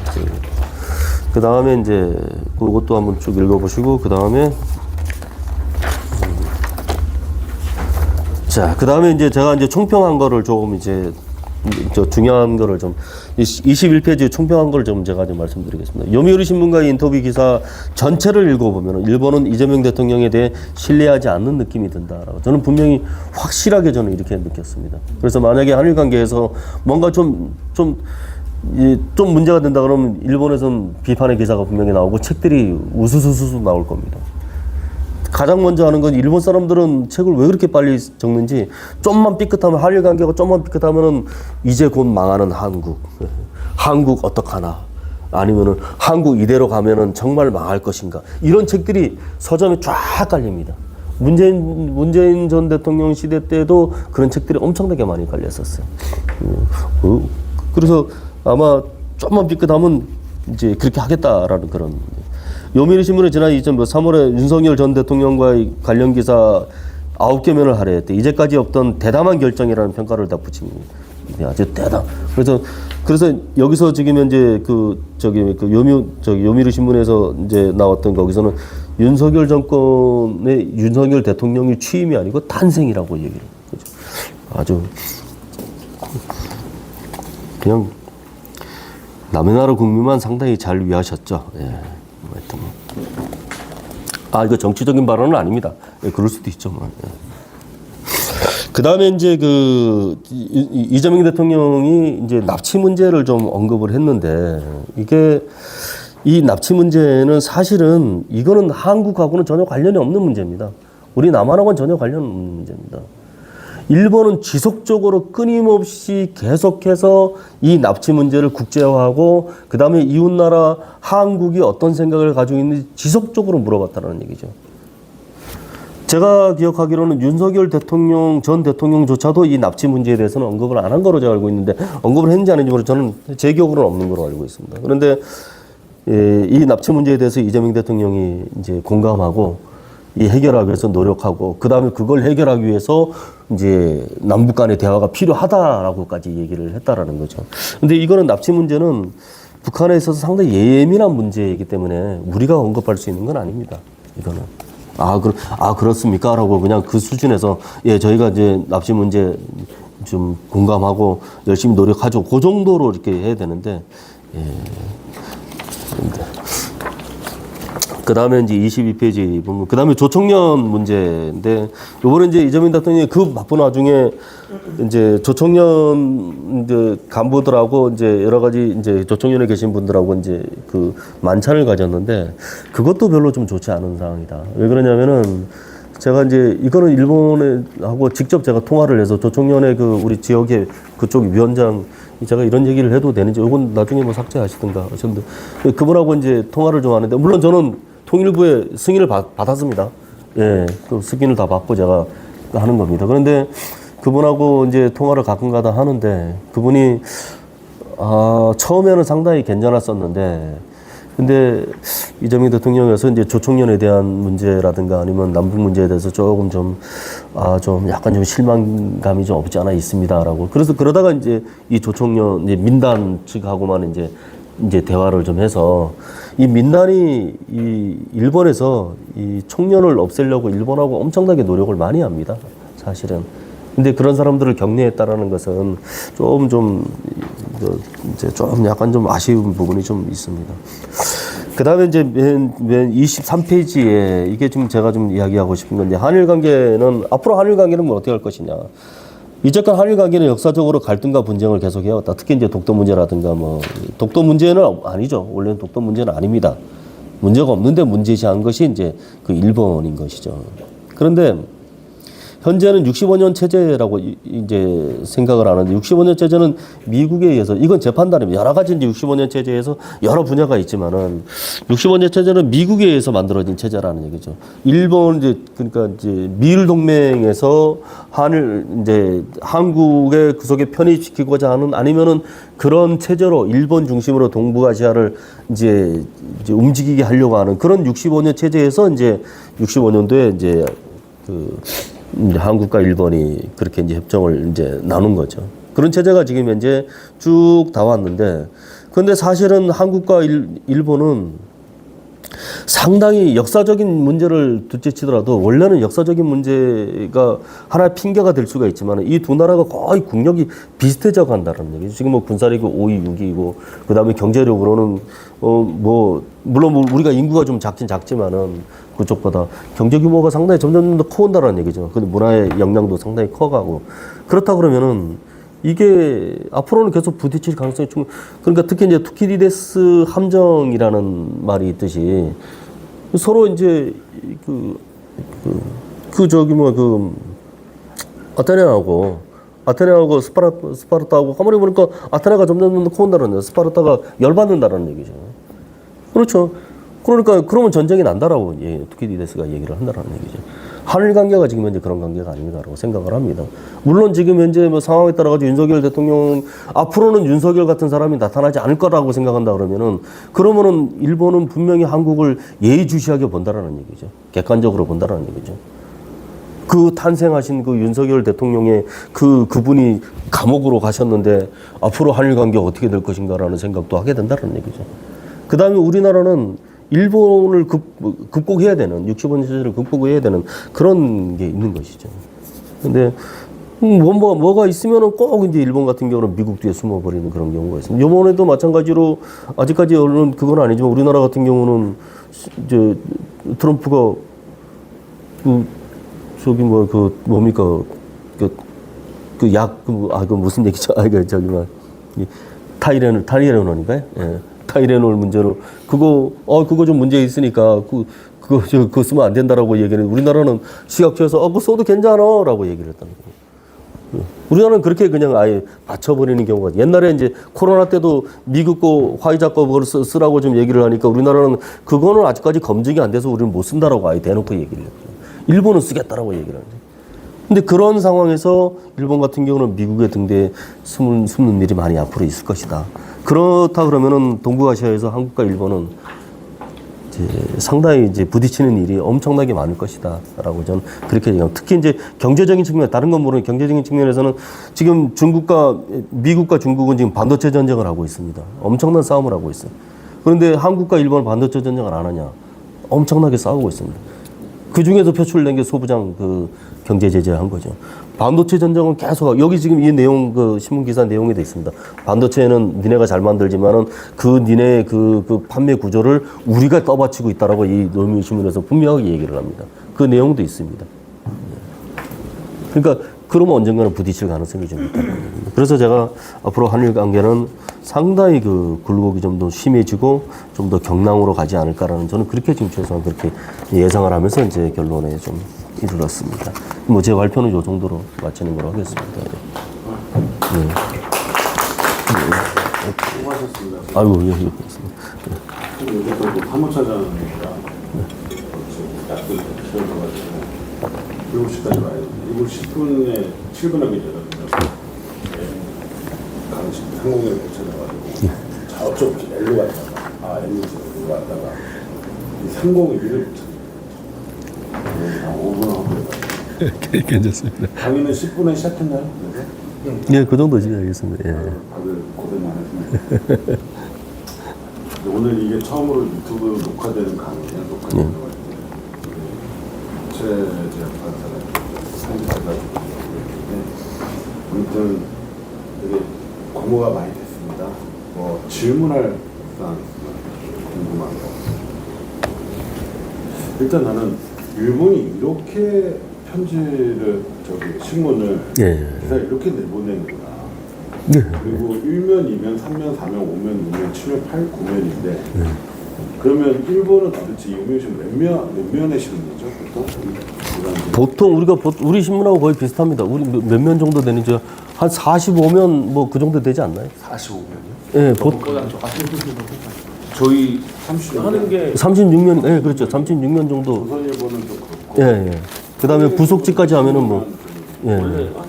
그 다음에 이제 그것도 한번 쭉 읽어보시고 그 다음에 자, 그 다음에 이제 제가 이제 총평한 거를 조금 이제 중요한 거를 좀 21페이지 총평한 걸 좀 제가 좀 말씀드리겠습니다. 요미우리 신문과의 인터뷰 기사 전체를 읽어보면 일본은 이재명 대통령에 대해 신뢰하지 않는 느낌이 든다라고 저는 분명히 확실하게 저는 이렇게 느꼈습니다. 그래서 만약에 한일 관계에서 뭔가 좀 문제가 된다 그러면 일본에서는 비판의 기사가 분명히 나오고 책들이 우수수수 나올 겁니다. 가장 먼저 하는 건 일본 사람들은 책을 왜 그렇게 빨리 적는지 좀만 삐끗하면 한일 관계가 좀만 삐끗하면은 이제 곧 망하는 한국 어떡하나 아니면은 한국 이대로 가면은 정말 망할 것인가 이런 책들이 서점에 쫙 깔립니다. 문재인 전 대통령 시대 때도 그런 책들이 엄청나게 많이 깔렸었어요. 그래서 아마 좀만 삐끗하면 이제 그렇게 하겠다라는 그런. 요미르 신문에 지난 3월에 윤석열 전 대통령과의 관련 기사 9개면을 할애했대. 이제까지 없던 대담한 결정이라는 평가를 다 붙인 아주 대담. 그래서 여기서 지금 현재 요미르 신문에서 이제 나왔던 거기서는 윤석열 정권의 윤석열 대통령이 취임이 아니고 탄생이라고 얘기를. 그죠? 아주 그냥 남의 나라 국민만 상당히 잘 위하셨죠. 예. 하여튼 이거 정치적인 발언은 아닙니다. 예, 그럴 수도 있죠. 예. 그 다음에 이제 이재명 대통령이 이제 납치 문제를 좀 언급을 했는데 이 납치 문제는 사실은 이거는 한국하고는 전혀 관련이 없는 문제입니다. 우리 남한하고는 전혀 관련 없는 문제입니다. 일본은 지속적으로 끊임없이 계속해서 이 납치 문제를 국제화하고 그 다음에 이웃나라 한국이 어떤 생각을 가지고 있는지 지속적으로 물어봤다는 얘기죠. 제가 기억하기로는 윤석열 전 대통령조차도 이 납치 문제에 대해서는 언급을 안 한 거로 제가 알고 있는데 언급을 했는지 안 했는지 모르겠어요. 저는 제 기억으로는 없는 거로 알고 있습니다. 그런데 이 납치 문제에 대해서 이재명 대통령이 이제 공감하고 이 해결하기 위해서 노력하고 그 다음에 그걸 해결하기 위해서 이제 남북 간의 대화가 필요하다라고까지 얘기를 했다라는 거죠. 근데 이거는 납치 문제는 북한에 있어서 상당히 예민한 문제이기 때문에 우리가 언급할 수 있는 건 아닙니다. 이거는. 그렇습니까? 라고 그냥 그 수준에서 저희가 이제 납치 문제 좀 공감하고 열심히 노력하죠. 그 정도로 이렇게 해야 되는데, 그 다음에 이제 22페이지 보면, 그 다음에 조청년 문제인데, 요번에 이제 이재명 대통령이 그 바쁜 와중에 이제 조청년 이제 간부들하고 이제 여러 가지 이제 조청년에 계신 분들하고 이제 그 만찬을 가졌는데, 그것도 별로 좀 좋지 않은 상황이다. 왜 그러냐면은, 제가 이제 이거는 일본하고 직접 제가 통화를 해서 조청년의 우리 지역의 그쪽 위원장, 제가 이런 얘기를 해도 되는지, 이건 나중에 뭐 삭제하시든가 하셨는데, 그분하고 이제 통화를 좀 하는데, 물론 저는 통일부의 승인을 받았습니다. 예, 그 승인을 다 받고 제가 하는 겁니다. 그런데 그분하고 이제 통화를 가끔가다 하는데, 그분이, 처음에는 상당히 괜찮았었는데, 근데 이재명 대통령에서 이제 조청년에 대한 문제라든가 아니면 남북 문제에 대해서 조금 좀 약간 좀 실망감이 좀 없지 않아 있습니다라고. 그래서 그러다가 이제 이 조청년 이제 민단 측하고만 이제 대화를 좀 해서 이 민단이 이 일본에서 이 청년을 없애려고 일본하고 엄청나게 노력을 많이 합니다. 사실은. 근데 그런 사람들을 격리했다라는 것은 좀 약간 좀 아쉬운 부분이 좀 있습니다. 그 다음에 이제 맨 23페이지에 이게 좀 제가 좀 이야기하고 싶은 건데, 한일 관계는, 앞으로 한일 관계는 뭐 어떻게 할 것이냐. 이제껏 한일 관계는 역사적으로 갈등과 분쟁을 계속 해왔다. 특히 이제 독도 문제라든가 독도 문제는 아니죠. 원래는 독도 문제는 아닙니다. 문제가 없는데 문제시한 것이 이제 그 일본인 것이죠. 그런데 현재는 65년 체제라고 이제 생각을 하는데, 65년 체제는 미국에 의해서, 이건 재판단입니다. 여러 가지 이제 65년 체제에서 여러 분야가 있지만은, 65년 체제는 미국에 의해서 만들어진 체제라는 얘기죠. 일본 그러니까 미일 동맹에서 한국의 그 속에 편입시키고자 하는, 아니면은 그런 체제로 일본 중심으로 동북아시아를 이제 움직이게 하려고 하는 그런 65년 체제에서 이제 65년도에 이제 한국과 일본이 그렇게 이제 협정을 이제 나눈 거죠. 그런 체제가 지금 현재 쭉 다 왔는데, 그런데 사실은 한국과 일본은 상당히 역사적인 문제를 둘째치더라도 원래는 역사적인 문제가 하나의 핑계가 될 수가 있지만 이 두 나라가 거의 국력이 비슷해져 간다는 얘기죠. 지금 뭐 군사력이 5위, 6위이고 그 다음에 경제력으로는 물론 우리가 인구가 좀 작긴 작지만은 그쪽보다 경제 규모가 상당히 점점 더 커온다는 얘기죠. 근데 문화의 역량도 상당히 커가고, 그렇다 그러면은 이게 앞으로는 계속 부딪힐 가능성이 그러니까 특히 이제 투키디데스 함정이라는 말이 있듯이 서로 이제 아테네하고 스파르타하고 가만히 보니까 아테네가 점점 더 커온다는 얘기죠. 스파르타가 열받는다는 얘기죠. 그렇죠. 그러니까 그러면 전쟁이 난다라고 투키디데스가 얘기를 한다라는 얘기죠. 한일 관계가 지금 현재 그런 관계가 아닌가라고 생각을 합니다. 물론 지금 현재 뭐 상황에 따라 가지고 윤석열 대통령 앞으로는 윤석열 같은 사람이 나타나지 않을 거라고 생각한다 그러면은 일본은 분명히 한국을 예의주시하게 본다라는 얘기죠. 객관적으로 본다라는 얘기죠. 그 탄생하신 그 윤석열 대통령의 그분이 감옥으로 가셨는데 앞으로 한일 관계가 어떻게 될 것인가라는 생각도 하게 된다는 얘기죠. 그 다음에 우리나라는 일본을 극복해야 되는 60원 시절을 극복해야 되는 그런 게 있는 것이죠. 근데 뭐가 있으면은 꼭 이제 일본 같은 경우는 미국 뒤에 숨어버리는 그런 경우가 있습니다. 이번에도 마찬가지로 아직까지 언론 그건 아니지만 우리나라 같은 경우는 이제 트럼프가 그 무슨 얘기죠? 타이레놀인가요? 예. 타이레놀 문제로 그거 좀 문제 있으니까 그거 쓰면 안 된다라고 얘기를 우리나라는 시각처에서 그거 써도 괜찮아라고 얘기를 했다는 거예요. 우리나라는 그렇게 그냥 아예 맞춰버리는 경우가 옛날에 이제 코로나 때도 미국 거 화이자 거 그걸 쓰라고 좀 얘기를 하니까 우리나라는 그거는 아직까지 검증이 안 돼서 우리는 못 쓴다라고 아예 대놓고 얘기를 했죠. 일본은 쓰겠다라고 얘기를 하는데. 근데 그런 상황에서 일본 같은 경우는 미국의 등대에 숨는 일이 많이 앞으로 있을 것이다. 그렇다 그러면은 동북아시아에서 한국과 일본은 이제 상당히 이제 부딪히는 일이 엄청나게 많을 것이다라고 저는 그렇게 얘기합니다. 특히 이제 경제적인 측면, 다른 건 모르는 경제적인 측면에서는 지금 미국과 중국은 지금 반도체 전쟁을 하고 있습니다. 엄청난 싸움을 하고 있어요. 그런데 한국과 일본은 반도체 전쟁을 안 하냐? 엄청나게 싸우고 있습니다. 그 중에서 표출된 게 소부장 경제 제재한 거죠. 반도체 전쟁은 계속 여기 지금 이 내용 신문 기사 내용이 돼 있습니다. 반도체는 니네가 잘 만들지만은 니네 판매 구조를 우리가 떠받치고 있다라고 이 노미 신문에서 분명하게 얘기를 합니다. 그 내용도 있습니다. 그러니까 그러면 언젠가는 부딪힐 가능성이 좀 있다는 겁니다. 그래서 제가 앞으로 한일 관계는 상당히 굴곡이 좀 더 심해지고 좀 더 경랑으로 가지 않을까라는 저는 그렇게 지금 최소한 그렇게 예상을 하면서 이제 결론에 좀 이르렀습니다. 뭐 제 발표는 이 정도로 마치는 걸로 하겠습니다. 네. 수고하셨습니다. 아이고, 예, 그렇습니다. 요새 또 사무차장이니까 약속이 지어져가지고 7시까지 와야 돼. 7시 10분에 7분하게 되거든요. 강식 항공에 붙여져가지고 저쪽 L로 갔다가 L로 갔다가 이 301을 붙여요. 한 5분 하고 그래가지고 괜찮습니다. 강의는 10분에 시작했나요? 예, 그 정도지, 알겠습니다. 예. 다들 고생 많으십니다. 오늘 이게 처음으로 유튜브 녹화되는 강의예요. 녹화되는 거. 제작판사가 상주해가지고 아무튼 되게 공부가 많이 됐습니다. 뭐 질문할 사항 궁금한 거. 일단 나는 일본이 이렇게 편지를 신문을 기사를 이렇게 내보내는구나. 네. 그리고 1면, 2면, 3면, 4면, 5면, 6면, 7면, 8, 9면인데 그러면 일본은 도대체 요미우신 몇 면에 실은 거죠? 보통 우리 신문하고 거의 비슷합니다. 우리 몇 면 정도 되는지 한 45면 뭐 그 정도 되지 않나요? 45면이요? 예, 저희 30년 하는 게 36면, 예, 그렇죠. 36면 정도. 조선일보는 좀 그렇고 예. 그 다음에 부속지까지 하면은 뭐, 예. 원래 한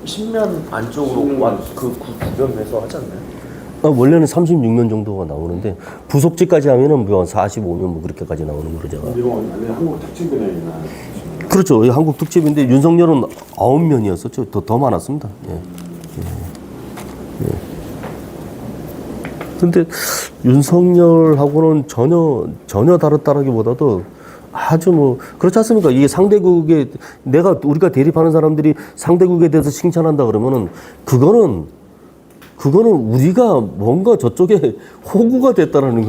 10면 안쪽으로 그 구변에서 하지 않나요? 원래는 36면 정도가 나오는데 부속지까지 하면은 뭐 45면 뭐 그렇게까지 나오는 거죠. 이거 아니 한국 특집은행이나 그렇죠. 한국 특집인데 윤석열은 9면이었었죠. 더 많았습니다. 예. 근데 윤석열하고는 전혀 다르다라기보다도 아주 뭐 그렇지 않습니까? 이게 상대국에 우리가 대립하는 사람들이 상대국에 대해서 칭찬한다 그러면은 그거는 우리가 뭔가 저쪽에 호구가 됐다라는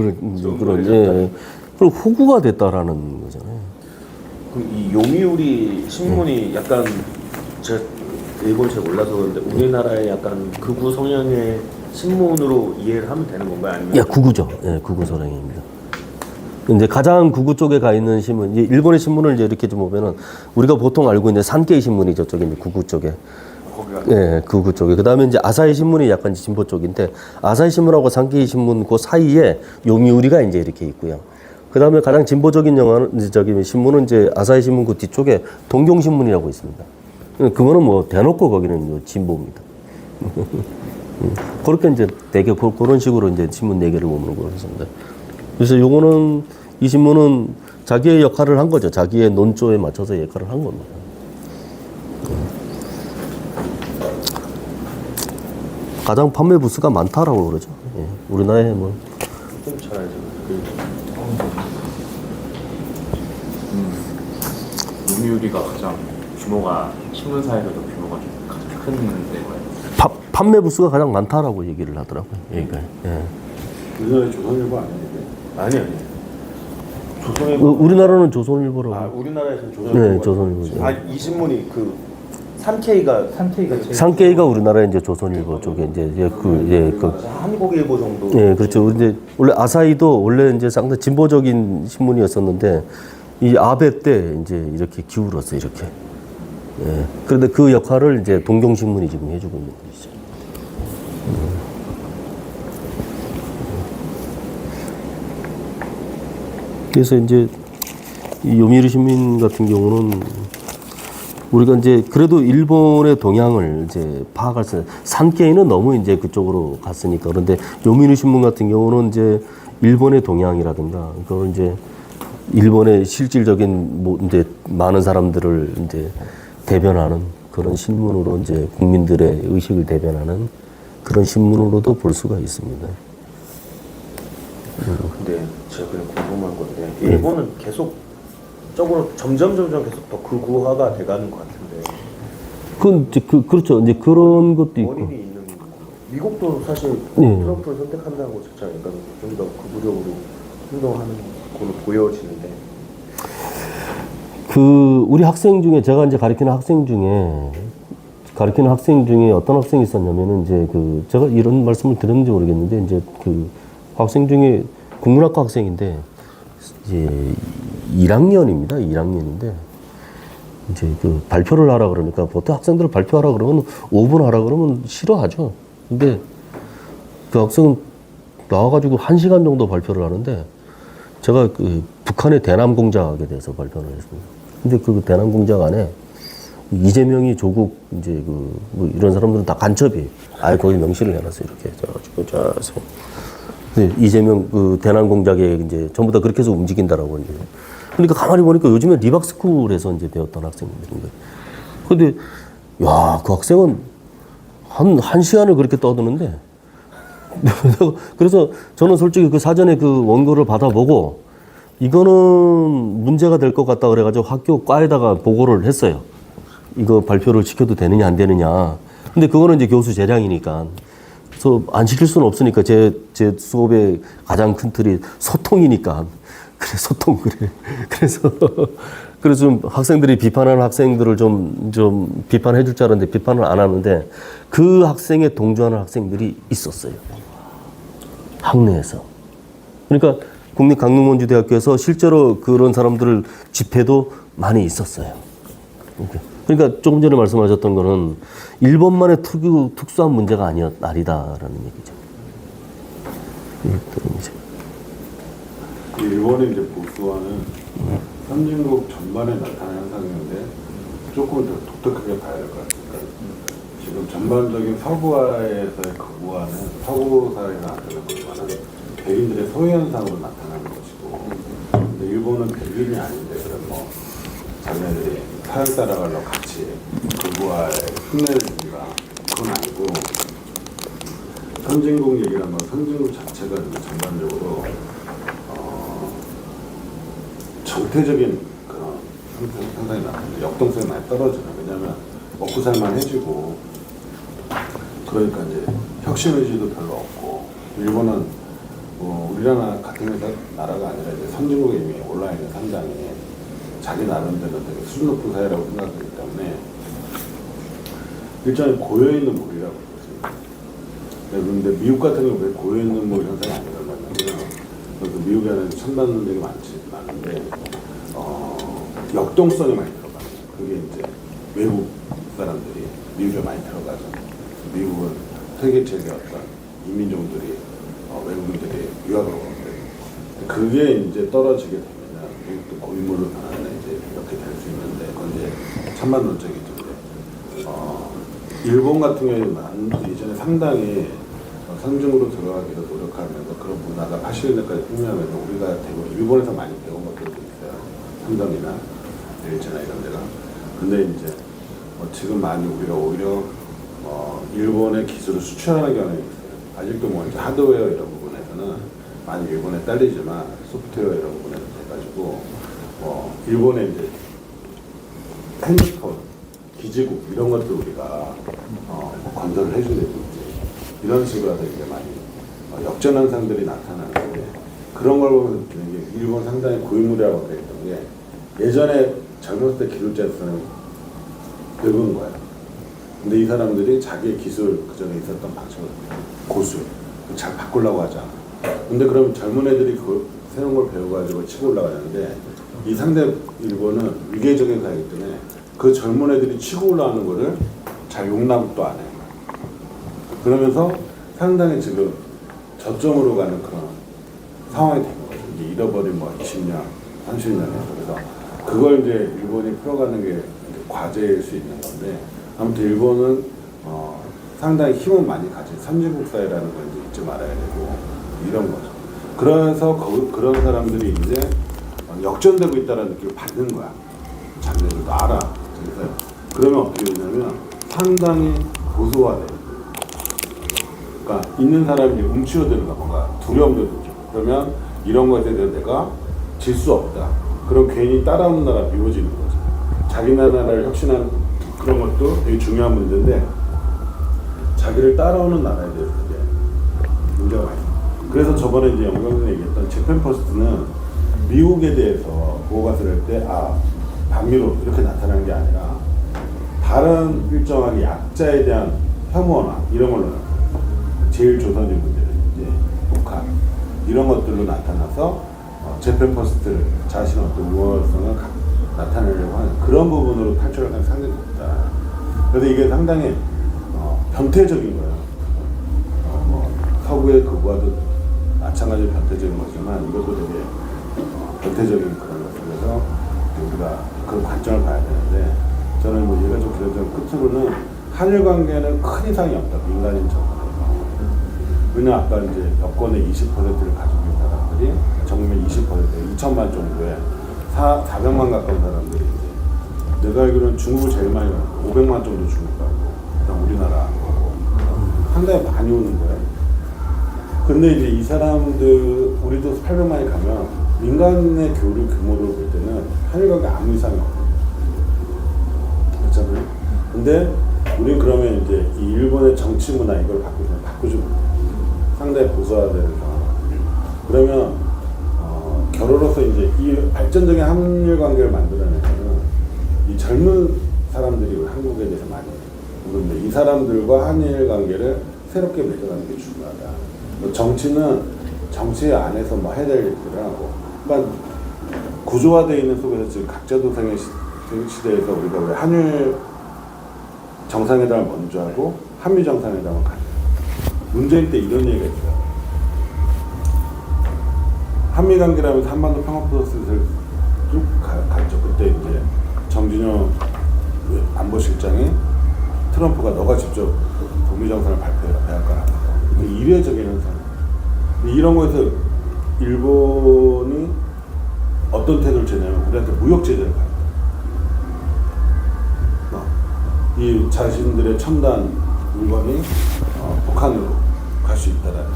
그런 예. 그럼 호구가 됐다라는 거잖아요. 그럼 이 요미우리 신문이 약간 제가 일본 잘 몰라서 그런데 우리나라의 약간 극우 성향의 신문으로 이해를 하면 되는 건가요? 아니면 예, 극우죠. 예, 극우 성향입니다. 이제 가장 극우 쪽에 가 있는 신문, 이제 일본의 신문을 이제 이렇게 좀 보면은 우리가 보통 알고 있는 산케이 신문이 저쪽에 이제 극우 쪽에. 예, 극우 쪽에. 그 다음에 이제 아사히 신문이 약간 진보 쪽인데, 아사히 신문하고 산케이 신문 그 사이에 요미우리가 이제 이렇게 있고요. 그 다음에 가장 진보적인 영화는 이제 저기 신문은 이제 아사히 신문 그 뒤쪽에 동경신문이라고 있습니다. 그거는 뭐 대놓고 거기는 뭐 진보입니다. 그렇게 이제 되게 그런 식으로 이제 신문 4개를 보는 거였습니다. 그래서 요거는 이 신문은 자기의 역할을 한 거죠. 자기의 논조에 맞춰서 역할을 한 겁니다. 가장 판매 부수가 많다라고 그러죠. 예. 우리나라에 뭐 좀잘 알죠. 요미우리가 가장 규모가 신문사에서도 규모가 좀 가장 큰 데가요. 판매 부수가 가장 많다라고 얘기를 하더라고요. 그러니까 예. 우리나라의 조선일보 아닌데. 아니. 조선일보. 우리나라는 조선일보라고. 아, 우리나라에서는 조선일보. 네, 조선일보죠. 아, 이 신문이 그 산케이가 상케이가 우리나라의 이제 조선일보 쪽에 이제 그 한국일보 정도. 예, 그렇죠. 근데 원래 아사히도 원래 이제 상당히 진보적인 신문이었었는데 이 아베 때 이제 이렇게 기울었어요, 이렇게. 예. 그런데 그 역할을 이제 동경신문이 지금 해주고 있는 것이죠. 그래서 이제 이 요미우리 신문 같은 경우는 우리가 이제 그래도 일본의 동향을 이제 파악할 수 있어요. 산케이는 너무 이제 그쪽으로 갔으니까. 그런데 요미우리 신문 같은 경우는 이제 일본의 동향이라든가 그걸 이제 일본의 실질적인 뭐 이제 많은 사람들을 이제 대변하는 그런 신문으로 이제 국민들의 의식을 대변하는 그런 신문으로도 볼 수가 있습니다. 근데 제가 그냥 궁금한 건데 일본은 계속 적으로 점점 계속 더 극우화가 돼가는 것 같은데. 그건 이제 그렇죠. 이제 그런 것도 있고. 원인이 있는 거고. 미국도 사실 네. 트럼프를 선택한다고 진짜 약간 좀 더 극우적으로 행동하는 걸로 보여지는데. 우리 학생 중에 제가 이제 가르치는 학생 중에 어떤 학생이 있었냐면은 이제 제가 이런 말씀을 드렸는지 모르겠는데 이제 학생 중에 국문학과 학생인데 이제 1학년입니다. 1학년인데 이제 발표를 하라 그러니까 보통 학생들 발표하라 그러면 5분 하라 그러면 싫어하죠. 근데 그 학생은 나와가지고 1시간 정도 발표를 하는데 제가 북한의 대남 공작에 대해서 발표를 했습니다. 근데 그 대남 공작 안에 이재명이 조국 이제 뭐 이런 사람들은 다 간첩이에요. 아예 거기 명시를 해놨어요. 이렇게 해가지고 네, 이재명 대남 공작에 이제 전부 다 그렇게 해서 움직인다라고 이제. 그러니까 가만히 보니까 요즘에 리박스쿨에서 이제 배웠던 학생들인데. 근데 야, 그 학생은 한 시간을 그렇게 떠드는데. 그래서 저는 솔직히 그 사전에 그 원고를 받아보고 이거는 문제가 될 것 같다 그래가지고 학교 과에다가 보고를 했어요. 이거 발표를 시켜도 되느냐 안 되느냐. 근데 그거는 이제 교수 재량이니까. 그래서 안 시킬 수는 없으니까 제 수업의 가장 큰 틀이 소통이니까. 그래, 소통, 그래. 그래서 좀 학생들이 비판하는 학생들을 좀 비판해 줄 줄 알았는데 비판을 안 하는데 그 학생에 동조하는 학생들이 있었어요. 학내에서. 그러니까 국립강릉원주대학교에서 실제로 그런 사람들을 집회도 많이 있었어요. 그러니까 조금 전에 말씀하셨던 거는 일본만의 특수한 문제가 아니다라는 얘기죠. 일본의 이제 보수화는 선진국 전반에 나타나는 현상인데 조금 더 독특하게 봐야 될 것 같습니다. 지금 전반적인 서구화에서의 극우화는 서구 사회가 나타나는 것과는 백인들의 소외 현상으로 나타나는 것이고, 근데 일본은 백인이 아닌데 그럼 뭐 자기네들이 사회 따라가려고 같이 극우화에 흉내를 줍니다. 그건 아니고 선진국 얘기란 건 선진국 자체가 전반적으로 정태적인 그런 현상이 나타나는데 역동성이 많이 떨어져요. 왜냐하면 먹고 살만 해지고 그러니까 이제 혁신 의지도 별로 없고 일본은 뭐 우리나라 같은 나라가 아니라 이제 선진국에 이미 올라 있는 상당히 자기 나름대로 되게 수준 높은 사회라고 생각하기 때문에 일종의 고여있는 물이라고 그랬습니다. 그런데 미국 같은 경우 왜 고여있는 물 현상이 안 일어나냐면 미국에는 첨단 되게 많은데 역동성이 많이 들어가요. 그게 이제 외국 사람들이 미국에 많이 들어가죠. 미국은 세계 최대 어떤 이민종들이 외국인들이 유학을 오는데 그게 이제 떨어지게 되면 또 고인물로 변하는 이제 이렇게 될 수 있는데 그건 이제 찬반 논적이죠. 일본 같은 경우에는 예전에 상당히 상중으로 들어가기로 노력하면서 그런 문화가 80년대까지 풍미하면서 우리가 대부분 일본에서 많이 배운 것들도 있어요. 삼성이나 LG나 이런 데가. 근데 이제 지금 많이 우리가 오히려 일본의 기술을 수출하는 경향이 있어요. 아직도 뭐 이제 하드웨어 이런 부분에서는 많이 일본에 딸리지만 소프트웨어 이런 부분에서 돼가지고 일본의 이제 핸드폰, 기지국 이런 것들 우리가 건설을 해주는지 이런 식으로 해서 이게 많이 역전 현상들이 나타나는데 그런 걸 보면 느끼는 게 일본 상당히 고인물이라고 그랬던 게 예전에 젊었을 때 기술자였으면 늙은 거야. 근데 이 사람들이 자기의 기술 그 전에 있었던 방식을 고수 잘 바꾸려고 하잖아. 근데 그럼 젊은 애들이 그 새로운 걸 배워가지고 치고 올라가는데 이 상대 일본은 위계적인 사회이기 때문에 그 젊은 애들이 치고 올라가는 거를 잘 용납도 안 해요. 그러면서 상당히 지금 저점으로 가는 그런 상황이 된 거죠. 이제 잃어버린 20년, 30년에서. 그래서 그걸 이제 일본이 풀어가는 게 과제일 수 있는 건데 아무튼 일본은 상당히 힘은 많이 가진 선진국 사회라는 걸 이제 잊지 말아야 되고 이런 거죠. 그래서 그런 사람들이 이제 역전되고 있다는 느낌을 받는 거야. 자기들도 알아. 그래서 그러면 어떻게 되냐면 상당히 고소화돼. 그러니까 있는 사람이 움츠러드는 거야. 뭔가 두려움도 느끼고. 그러면 이런 것에 대해서 내가 질 수 없다. 그럼 괜히 따라오는 나라 미워지는 거죠. 자기 나라를 혁신한 그런 것도 되게 중요한 문제인데 자기를 따라오는 나라에 대해서 이제 문제가 많이 있어요. 그래서 저번에 이제 영광선생님이 얘기했던 재팬 퍼스트는 미국에 대해서 보고가서를 할 때 반미로 이렇게 나타나는 게 아니라 다른 일정하게 약자에 대한 혐오나 이런 걸로 제일 조선인 문제는 이제 북한 이런 것들로 나타나서 재팬 퍼스트를 자신의 어떤 우월성을 나타내려고 하는 그런 부분으로 탈출을 하는 상당히 높다. 그래서 이게 상당히 변태적인 거예요. 서구의 그거와도 마찬가지로 변태적인 거지만 이것도 되게 변태적인 그런 것. 그래서 우리가 그런 관점을 봐야 되는데 저는 뭐 얘가 좀 그래도 끝으로는 한일 관계는 큰 이상이 없다. 민간인 정권에서. 왜냐 아까 이제 여권의 20%를 가지고 있는 사람들이 정부의 20% 2천만 정도의 400만 가까운 사람들이 이제 내가 알기로는 중국을 제일 많이 가고 500만 정도 중국 가고 그다음 우리나라 가고 상당히 많이 오는 거예요. 근데 이제 이 사람들 우리도 800만이 가면 민간의 교류 규모로 볼 때는 한일 관계 아무 이상이 없어요. 그렇잖아요. 근데 우리는 그러면 이제 이 일본의 정치 문화 이걸 바꾸지 못해요. 상당히 보수화되는 상황. 그러면 결혼으로서 이제 이 발전적인 한일 관계를 만들어내면 이 젊은 사람들이 한국에 대해서 많이 그런데 이 사람들과 한일 관계를 새롭게 맺어가는 게 중요하다. 정치는 정치 안에서 뭐 해야 될 일들을 하고, 그러니까 구조화되어 있는 속에서 지금 각자도생의 시대에서 우리가 왜 한일 정상회담을 먼저 하고 한미 정상회담을 가요. 문재인 때 이런 얘기가 있어요. 한미 관계라면서 한반도 평화 프로세스를 쭉 갔죠. 그때 이제 정진영 안보실장이 트럼프가 너가 직접 북미 정상을 발표해라, 대학가라. 이례적인 현상. 이런 거에서 일본이 어떤 태도를 취하냐면 우리한테 무역 제재를 가요. 이 자신들의 첨단 물건이 북한으로 갈 수 있다라는.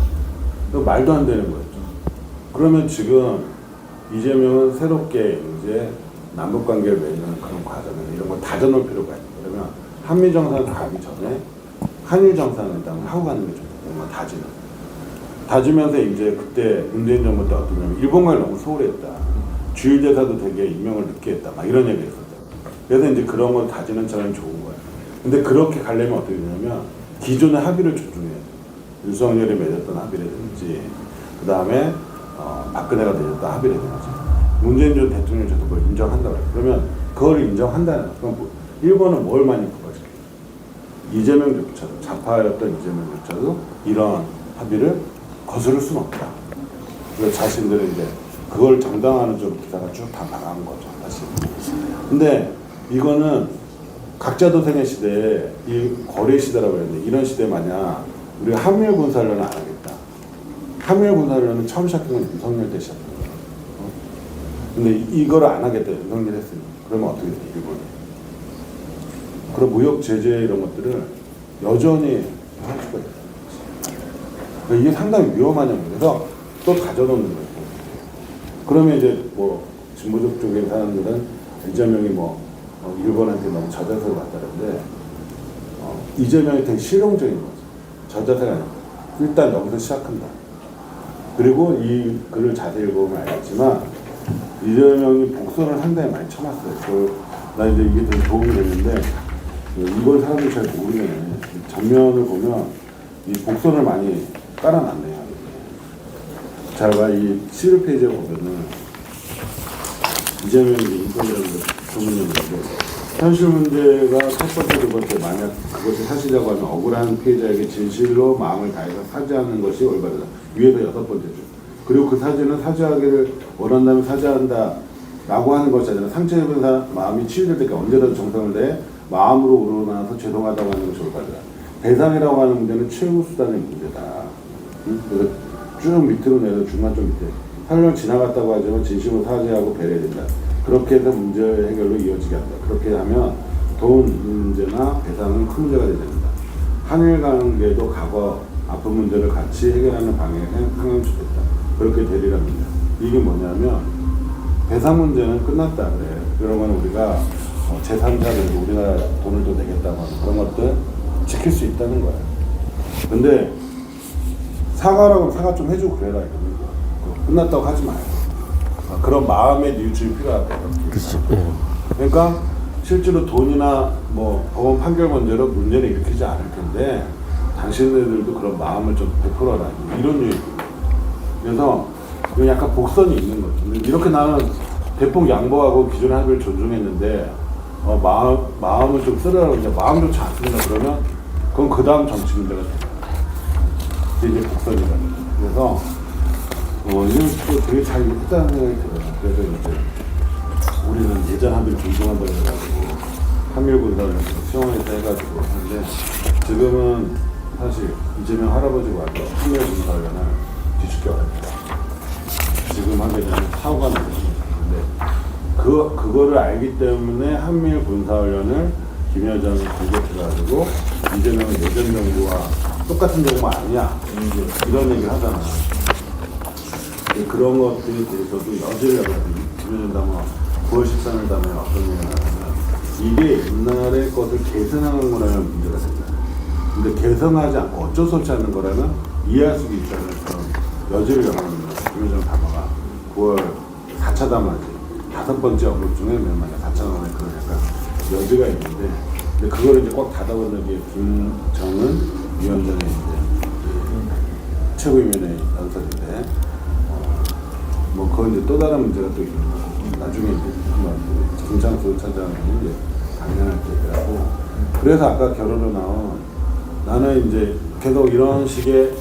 말도 안 되는 거였죠. 그러면 지금 이재명은 새롭게 이제 남북 관계를 맺는 그런 과정에서 이런 걸 다져놓을 필요가 있어요. 그러면 한미 정상을 가기 전에 한일 정상회담을 하고 가는 게 좋다. 뭔가 다지면서 이제 그때 문재인 정부 때 어떠냐면 일본과를 너무 소홀했다. 주일 대사도 되게 임명을 늦게 했다. 막 이런 얘기 했었다. 그래서 이제 그런 걸 다지는 차라리 좋은 거예요. 근데 그렇게 가려면 어떻게 되냐면 기존의 합의를 존중해야 돼요. 윤석열이 맺었던 합의라든지 그 다음에 박근혜가 맺었던 합의라든지 문재인 전 대통령이 저도 그걸 인정한다고 해요. 그러면 그걸 인정한다는 거예요. 그럼 일본은 뭘 많이 부과시켜요? 이재명조차도 좌파였던 이재명조차도 이런 합의를 거스를 수는 없다. 그래서 자신들은 이제 그걸 정당화하는 쪽으로 기사가 쭉 다 나간 거죠, 사실. 근데 이거는 각자 도생의 시대에 이 거래 시대라고 했는데 이런 시대 마냥 우리가 한미일 군사훈련을 안 하겠다. 한미일 군사훈련은 처음 시작한 건 윤석열 때 시작한 거예요. 근데 이거를 안 하겠다. 윤석열 했으니 그러면 어떻게 돼? 일본이. 그런 무역 제재 이런 것들을 여전히 할 수가 있어요. 그러니까 이게 상당히 위험한 영역에서 또 가져놓는 거예요. 그러면 이제 뭐 진보적 쪽의 사람들은 이재명이 일본한테 너무 저자세를 왔다는데 이재명이 되게 실용적인 거죠. 저자세가 아니고 일단 여기서 시작한다. 그리고 이 글을 자세히 읽어보면 알겠지만 이재명이 복선을 상당히 많이 쳐놨어요. 나 이제 이게 되게 도움이 됐는데 이걸 사람들이 잘 모르네. 전면을 보면 이 복선을 많이 깔아놨네요. 잘 봐, 이 11페이지에 보면은 이재명이 인권이라는 조문형인데 현실 문제가 첫 번째, 두 번째 만약 그것이 사실이라고 하면 억울한 피해자에게 진실로 마음을 다해서 사죄하는 것이 올바르다. 위에서 여섯 번째 줄. 그리고 그 사죄는 사죄하기를 원한다면 사죄한다 라고 하는 것이 아니라 상처 입은 마음이 치유될 때까지 언제든 정성을 다해 마음으로 우러나서 죄송하다고 하는 것이 올바르다. 배상이라고 하는 문제는 최후 수단의 문제다. 그래서 쭉 밑으로 내려 중간 좀 밑에 설령 지나갔다고 하지만 진심으로 사죄하고 배려해야 된다. 그렇게 해서 문제 해결로 이어지게 한다. 그렇게 하면 돈 문제나 배상은 큰 문제가 되지 않는다. 한일 관계도 과거 아픈 문제를 같이 해결하는 방향에 향하면 좋겠다. 그렇게 되리랍니다. 이게 뭐냐면 배상 문제는 끝났다 그래. 그러면 우리가 제3자들 우리나라 돈을 더 내겠다고 하는 그런 것들 지킬 수 있다는 거야. 근데 사과라고 사과 좀 해주고 그래라 이거는. 끝났다고 하지 마요. 그런 마음의 뉘우침이 필요하다. 그렇죠. 그러니까 실제로 돈이나 법원 판결 문제로 문제를 일으키지 않을 텐데 당신들도 그런 마음을 좀 베풀어라 이런 얘기. 그래서 약간 복선이 있는 거죠. 이렇게 나는 대폭 양보하고 기존 합의를 존중했는데 마음을 좀 쓰라고 이제 마음 좋지 않습니다. 그러면 그건 그 다음 정치 문제가 돼요. 이게 복선이라는 거죠. 그래서 이건 또 되게 잘 했다는 생각이 들어요. 그래서 이제 우리는 예전 합의를 존중한다고 해가지고 한미일 군사를 수용해서 해가지고 하는데 지금은 사실 이재명 할아버지가 와서 한미일 군사를 뒤집게 어렵다. 지금 하게 되면 사고가 나는 건데 그거를 알기 때문에 한미일 군사훈련을 김여정이 공격해가지고 이재명은 예전 정부와 똑같은 정부 아니야 이런 얘기를 하잖아. 그런 것들에 대해서도 여지를 김여정 다음에 9월 13일 다음에 어떤 얘기를 하냐면 이게 옛날의 것을 개선하는 거라는 문제가 된다. 근데 개선하지 않고 어쩔 수 없이 하는 거라면 이해할 수 있다는 그런 여지를 열어놓는 거야. 김여정 담화가 9월 4차 담화지. 5번째 언급 중에 몇 마디 4차 담화에 그런 약간 여지가 있는데 근데 그걸 이제 꼭 닫아버리는 게 김정은 위원장의 이제 최고위원회 연설인데 그건 이제 또 다른 문제가 또 있는 거고 나중에 이제 김창수 차장이 이제 강연할 때 하고 그래서 아까 결론으로 나온 나는 이제 계속 이런 식의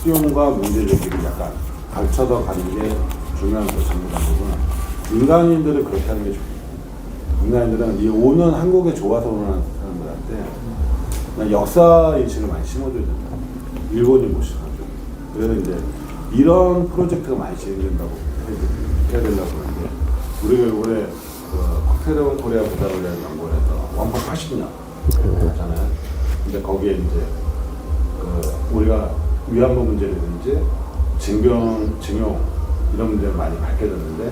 수용과 문제 제기를 약간 걸쳐서 가는 게 중요한 거 정부당국은 민간인들을 그렇게 하는 게 좋겠다. 민간인들은 이 오는 한국에 좋아서 오는 사람들한테 역사 인식을 많이 심어줘야 된다. 일본이 못 심어줘. 그래서 이제 이런 프로젝트가 많이 진행된다고 해야 된다고 하는데 우리가 올해 새로운 코리아 부자를 연구해서 원법 80년 잖아요. 근데 거기에 이제 우리가 위안부 문제라든지 징용 이런 문제가 많이 밝혀졌는데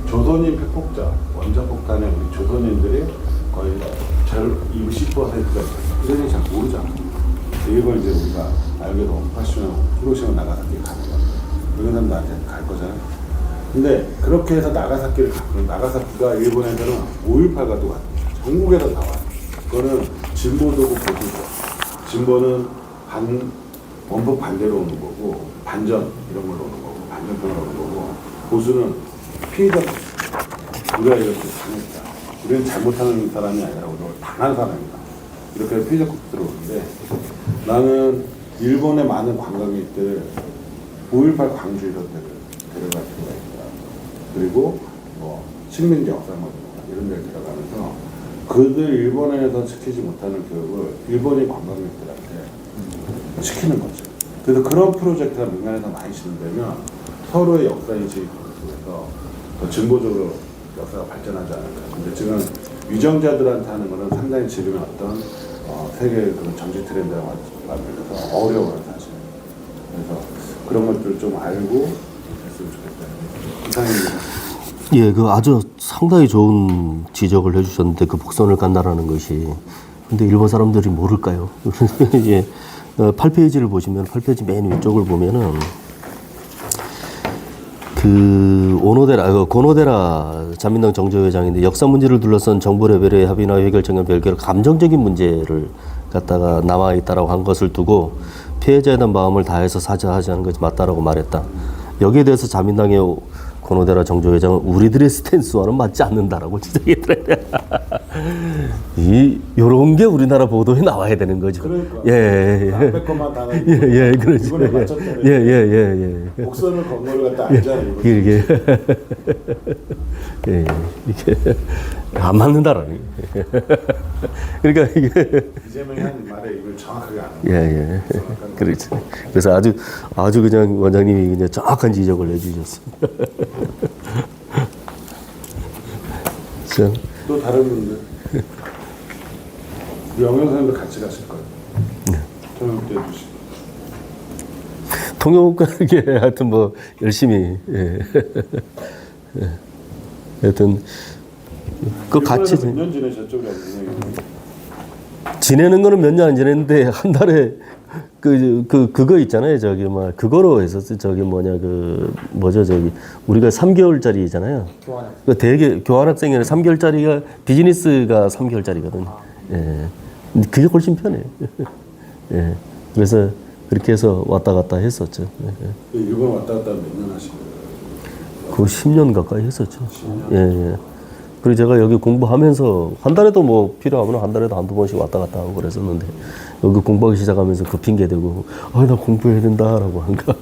조선인 폐폭자 원자 폭탄에 우리 조선인들이 거의 20%가 이런 잘 모르잖아. 이걸 이제 우리가 알게 되면 80년 히로시마 나가사키 가는 거야. 이런 사람 나한테 갈 거잖아. 근데 그렇게 해서 나가사키를 가면 나가사키가 일본에서는 5.18과 똑같아. 전국에서 나와. 그거는 진보도고 보수도. 진보는 원법 반대로 오는 거고 반전 이런 걸로 오는 거고 반전편으로 오는 거고 보수는 피해자. 우리가 이렇게 당했다. 우리는 잘못하는 사람이 아니라 우리가 당한 사람이다. 이렇게 피해자 국수로 오는데 나는 일본의 많은 관광객들 5.18 광주에서 데려갈 필요가 있다. 그리고 뭐 식민지 역사학원 이런 데 들어가면서 그들 일본에서 시키지 못하는 교육을 일본인 관광객들한테 시키는 거죠. 그래서 그런 프로젝트가 민간에서 많이 진행되면 서로의 역사인식 속에서 더 진보적으로 역사가 발전하지 않을까. 근데 지금 유정자들한테 하는 거는 상당히 지금의 어떤 세계의 그런 정치 트렌드랑 맞물려서 어려워요, 사실. 그래서 그런 것들 좀 알고 했으면 좋겠다. 이상입니다. 예, 그 아주 상당히 좋은 지적을 해주셨는데 그 복선을 간다라는 것이 근데 일본 사람들이 모를까요? 예, 8페이지를 보시면 8페이지 맨 위쪽을 보면은 그 고노데라 자민당 정조회장인데 역사 문제를 둘러싼 정부 레벨의 합의나 해결책은 별개로 감정적인 문제를 갖다가 남아 있다라고 한 것을 두고 피해자에 대한 마음을 다해서 사죄하지 않은 것이 맞다라고 말했다. 여기에 대해서 자민당의 고노데라 정조회장은 우리들의 스탠스와는 맞지 않는다라고 지적했더래요. 요런 게 우리나라 보도에 나와야 되는 거죠. 그러니까. 예. 앞에 것만 다 나오고 예, 그렇죠. 이번에 맞췄잖아요. 예. 복선을 건 거를 갖다 알잖아요. 이거. 이게 이게 안 맞는다라니. 그러니까 이게 이재명이 한 말에 이걸 정확하게 아는 예. 그렇죠. 그래서 아주 그냥 원장님이 그냥 정확한 지적을 해주셨습니다. 참. 또 다른 분들 영영 선생님도 같이 가실 거예요. 통역도 해주시고. 통역하게 하여튼 뭐 열심히 하여튼 그 같이 몇년 지내셨죠, 선생님? 지내는 거는 몇 년 안 지냈는데 한 달에 그거 있잖아요. 저기 뭐 그거로 했었어요. 저기 뭐냐 그 뭐죠 저기 우리가 3개월짜리잖아요. 그 되게 교환학생이라 3개월짜리가 비즈니스가 3개월짜리거든요. 예. 근데 그게 훨씬 편해요. 예. 그래서 그렇게 해서 왔다 갔다 했었죠. 예. 일본 왔다 갔다 몇 년 하신 거예요? 그 10년 가까이 했었죠. 예. 그리고 제가 여기 공부하면서 한 달에도 뭐 필요하면 한 달에도 한두 번씩 왔다 갔다 하고 그랬었는데 여기 공부하기 시작하면서 그 핑계 대고 나 공부해야 된다라고 한가.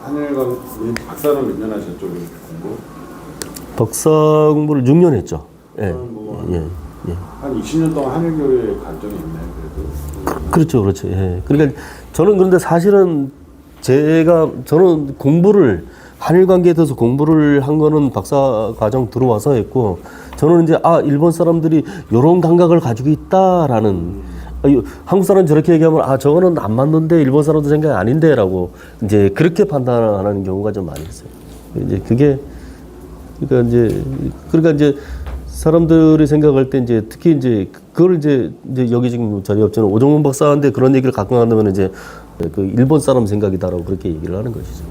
한일관 박사는 몇 년 하셨죠, 공부? 박사 공부를 6년 했죠. 예. 한 20년 동안 한일 교류의 관점이 있나요, 그래도? 그렇죠. 예. 그러니까 저는 그런데 사실은 저는 공부를 한일 관계에 대해서 공부를 한 거는 박사 과정 들어와서 했고 저는 이제 일본 사람들이 이런 감각을 가지고 있다라는 한국 사람 저렇게 얘기하면 저거는 안 맞는데 일본 사람도 생각이 아닌데라고 이제 그렇게 판단하는 경우가 좀 많이 있어요. 이제 그러니까 이제 사람들이 생각할 때 이제 특히 이제 그걸 이제 여기 지금 자리 없잖아요. 오정문 박사한테 그런 얘기를 가끔 한다면 이제 그 일본 사람 생각이다라고 그렇게 얘기를 하는 것이죠.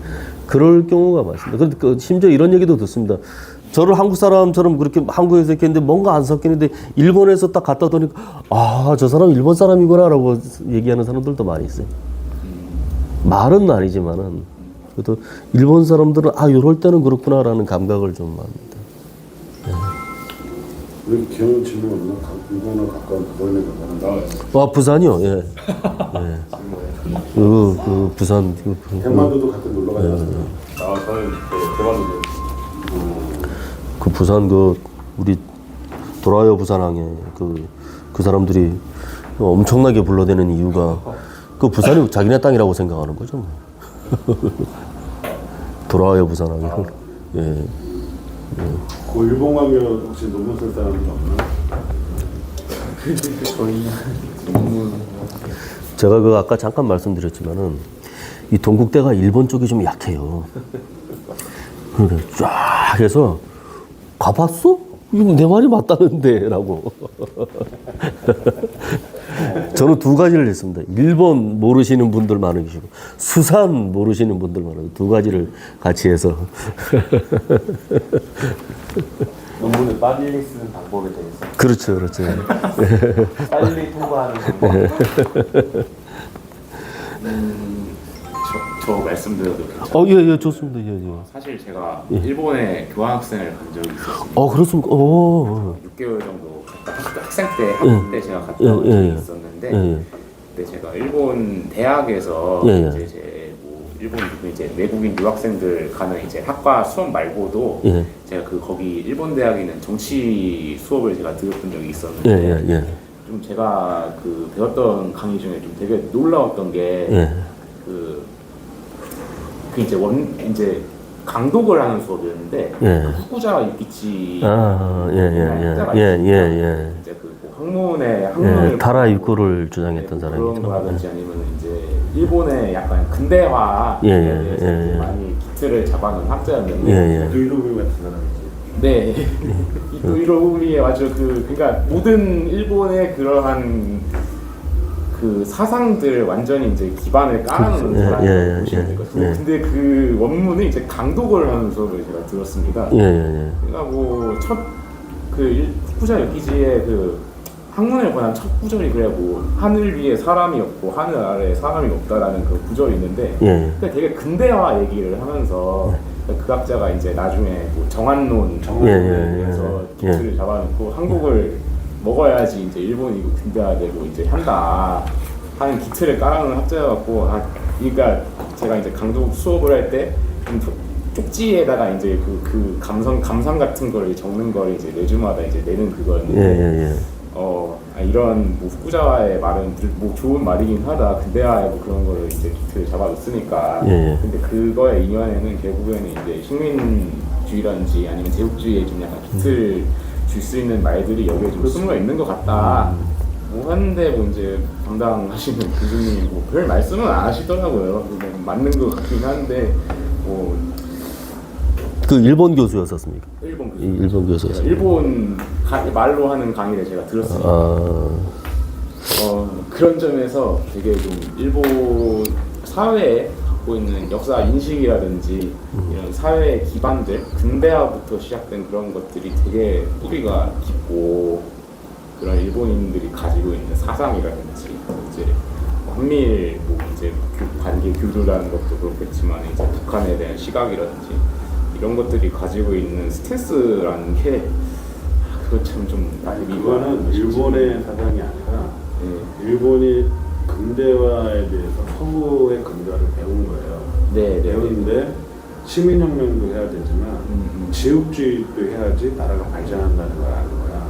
그럴 경우가 많습니다. 그런데 심지어 이런 얘기도 듣습니다. 저를 한국 사람처럼 그렇게 한국에서 이렇게 했는데 뭔가 안 섞이는데 일본에서 딱 갖다 놓으니까 저 사람 일본 사람이구나라고 얘기하는 사람들도 많이 있어요. 말은 아니지만은 그래도 일본 사람들은 이럴 때는 그렇구나라는 감각을 좀 합니다. 우리 기억 질문 없나? 일본어 가까운 부산에 가는 부산이요. 예. 그 부산 대만도도 가끔 놀러 가셨어요. 저는 대만도 그 부산 우리 돌아요 부산항에 그 사람들이 엄청나게 불러대는 이유가 그 부산이 자기네 땅이라고 생각하는 거죠. 돌아요 부산항에. 예. 그 일본 관계 혹시 논문 쓸 사람이 없나? 저희 논문 제가 아까 잠깐 말씀드렸지만은 이 동국대가 일본 쪽이 좀 약해요. 그러니까 쫙 해서 가봤어? 이거 내 말이 맞다는데라고. 저는 두 가지를 했습니다. 일본 모르시는 분들 많으시고 수산 모르시는 분들 많으고 두 가지를 같이 해서 논문을 빨리 쓰는 방법에 대해서 그렇죠. 빨리 통과하는 방법. 저 말씀드려도 될까요? 예, 좋습니다. 예. 사실 제가 일본에 교환학생을 간 적이 있었습니다. 그렇습니까? 6개월 정도 학생 때 학기 때 제가 갔다 온 적이 있었는데 예. 그때 제가 일본 대학에서 예. 이제 제 뭐 일본 이제 외국인 유학생들 가는 이제 학과 수업 말고도 예. 제가 그 거기 일본 대학에 있는 정치 수업을 제가 들었던 적이 있었는데 예, 예, 좀 제가 그 배웠던 강의 중에 좀 되게 놀라웠던 게 예. 그 이제 강독을 하는 수업이었는데 예. 그 후쿠자와 유키치 아, 예, 예, 예, 예, 예, 이제 그 학문의 예. 학문을 타라 보고 입구를 주장했던 그런 사람이죠. 거라든지 아니면 이제 일본의 약간 근대화에 예, 예, 대해서 예, 이제 예. 많이 기틀을 잡아놓은 학자였는데 예, 예. 브이로그 같은 사람이지. 네 이로우리에 맞죠. 그러니까 모든 일본의 그러한 그 사상들 완전히 이제 기반을 깔아놓은 예, 사람이라고 예, 보시면 예, 되거든요. 예. 근데 그 원문을 이제 강독을 하는 수업을 제가 들었습니다. 예, 예, 그러니까 뭐 후쿠자 유키지의 그 학문을 권한 첫 구절이 그래 뭐 하늘 위에 사람이 없고 하늘 아래에 사람이 없다라는 그 구절이 있는데 예, 예. 근데 되게 근대화 얘기를 하면서 그 학자가 이제 나중에 뭐 정한론에 예, 예, 대해서 예. 기틀을 잡아놓고 한국을 먹어야지 이제 일본이 근대화되고 이제 한다 하는 기틀을 깔아놓은 학자여갖고 그러니까 제가 이제 강독 수업을 할 때 쪽지에다가 이제 그 감상 같은 걸 적는 걸 이제 매주마다 이제 내는 그거였는데 예, 예, 예. 이런 뭐 후쿠자와의 말은 뭐 좋은 말이긴 하다. 근대화에 뭐 그런 거를 이제 기틀을 잡아줬으니까. 예, 예. 근데 그거의 이면에는 결국에는 이제 식민주의라든지 아니면 제국주의에 좀 약간 기틀 줄 수 있는 말들이 여기에 좀 숨어 있는 것 같다. 뭐 하는데 뭐 이제 담당하시는 교수님이 뭐 별 말씀은 안 하시더라고요. 뭐 맞는 것 같긴 한데 뭐 그 일본 교수였었습니까? 일본 교수. 일본 교수였어요. 일본 말로 하는 강의를 제가 들었습니다. 아, 그런 점에서 되게 좀 일본 사회에 갖고 있는 역사 인식이라든지 이런 사회 기반들 근대화부터 시작된 그런 것들이 되게 뿌리가 깊고 그런 일본인들이 가지고 있는 사상이라든지 이제 한미일 뭐 이제 관계 교류라는 것도 그렇겠지만 이제 북한에 대한 시각이라든지 이런 것들이 가지고 있는 스탠스라는 게 그거 참 좀 이거는 일본의 사상이 아니라 네. 일본이 근대화에 대해서 서구의 근대화를 배운 거예요. 네, 네. 배우는데 시민혁명도 해야 되지만 제국주의도 해야지 나라가 발전한다는 걸 아는 거야.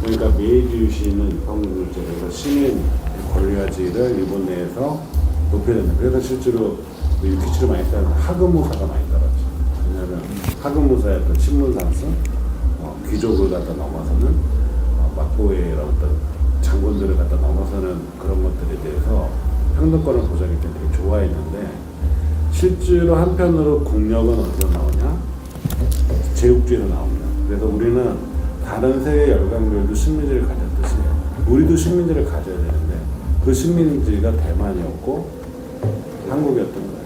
그러니까 메이지 유신은 입헌군주제에서 시민 권리가지를 일본 내에서 높여야 된다. 그래서 실제로 유키치를 많이 따는 하급무사가 많이 따랐죠. 왜냐하면 하급무사였던 신문상수, 귀족을 갖다 넘어서는 막고해라고 했던 장군들을 갖다 넘어서는 그런 것들에 대해서 평등권을 보장했기 때문에 되게 좋아했는데 실제로 한편으로 국력은 어디서 나오냐? 제국주의에서 나옵니다. 그래서 우리는 다른 세계 열강들도 식민지를 가졌듯이 우리도 식민지를 가져야 되는데 그 식민지가 대만이었고 한국이었던 거예요.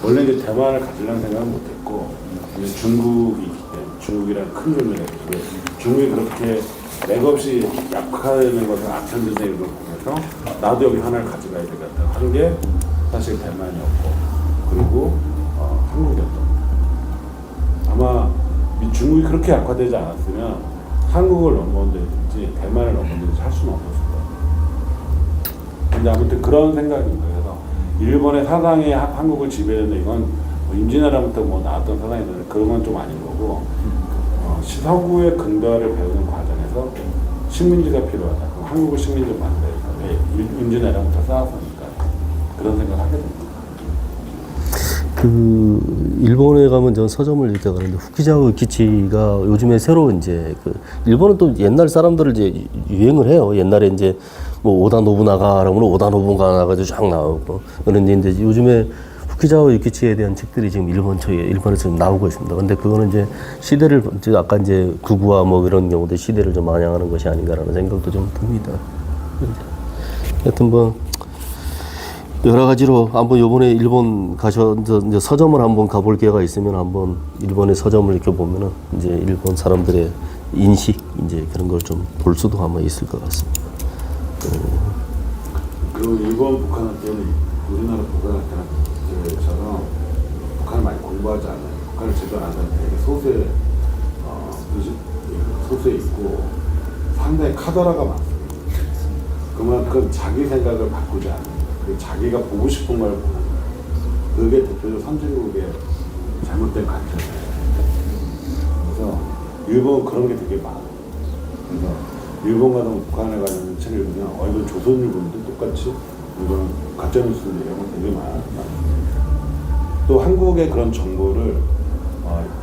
원래 이제 대만을 가지려는 생각은 못했고 이제 중국이기 때문에 중국이라는 큰 존재가 있고 중국이 그렇게 맥없이 약화되는 것을 아편전쟁으로 보면서 나도 여기 하나를 가져가야 되겠다 한 게 사실 대만이었고 그리고 한국이었던 거예요. 아마 중국이 그렇게 약화되지 않았으면 한국을 넘어온다든지 대만을 넘어온다든지 할 수는 없었을 거예요. 근데 아무튼 그런 생각인 거예요. 그래서 일본의 사상이 한국을 지배한다 이건 뭐 임진왜란부터 뭐 나왔던 사상인데 그런 건 좀 아닌 거고 서구의 근대화를 배우는 과정에서 식민지가 필요하다. 그럼 한국을 식민지로 만들어야겠다. 왜? 임진왜란부터 쌓았으니까 그런 생각을 하게 됩니다. 그 일본에 가면 전 서점을 이렇게 가는데 후쿠자와 유키치가 요즘에 새로 이제 그 일본은 또 옛날 사람들을 이제 유행을 해요. 옛날에 이제 뭐 오다 노부나가라면 오다 노부나가가 쫙 나오고 그런데 이제 요즘에 후쿠자와 유키치에 대한 책들이 지금 일본에서 지금 나오고 있습니다. 근데 그거는 이제 시대를 이제 아까 이제 구구와 뭐 이런 경우도 시대를 좀 반영하는 것이 아닌가라는 생각도 좀 듭니다. 하여튼 뭐 여러 가지로 한번 요번에 일본 이제 서점을 한번 가볼 기회가 있으면 한번 일본의 서점을 이렇게 보면은 이제 일본 사람들의 인식 이제 그런 걸 좀 볼 수도 아마 있을 것 같습니다. 그리고 일본 북한한테는 우리나라 북한한테처럼 북한을 많이 공부하지 않아요. 북한을 제대로 안 하는 되게 소수에 있고 상당히 카더라가 많습니다. 그만큼 자기 생각을 바꾸지 않아요. 자기가 보고 싶은 걸 보는 거예요. 그게 대표적 선진국의 잘못된 관점이에요. 그래서 일본 그런 게 되게 많아요. 그래서 일본 가서 북한에 가는 책을 보면 이건 조선일보인데 똑같이 이건 가짜뉴스인데 이런 거 되게 많아요. 또 한국의 그런 정보를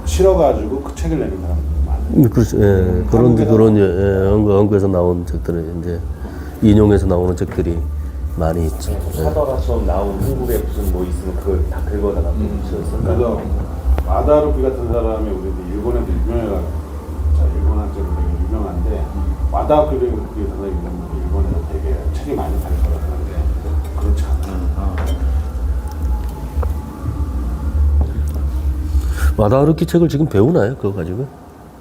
실어가지고 그 책을 내는 사람도 많아요. 그렇죠. 예. 한국에서 나온 책들은 이제 인용해서 나오는 책들이 많이 있죠. 사설화처럼 나온 한국에 무슨 뭐 있으면 그걸 다 긁어다가 그래서 마다루피 같은 사람이 우리 일본에서 유명해가지고 일본 학자로 되게 유명한데 마다루피 선생님 이런 분이 일본에서 되게 책이 많이 발표를 하는데 그렇지 않아요. 마다하루키 책을 지금 배우나요? 그거 가지고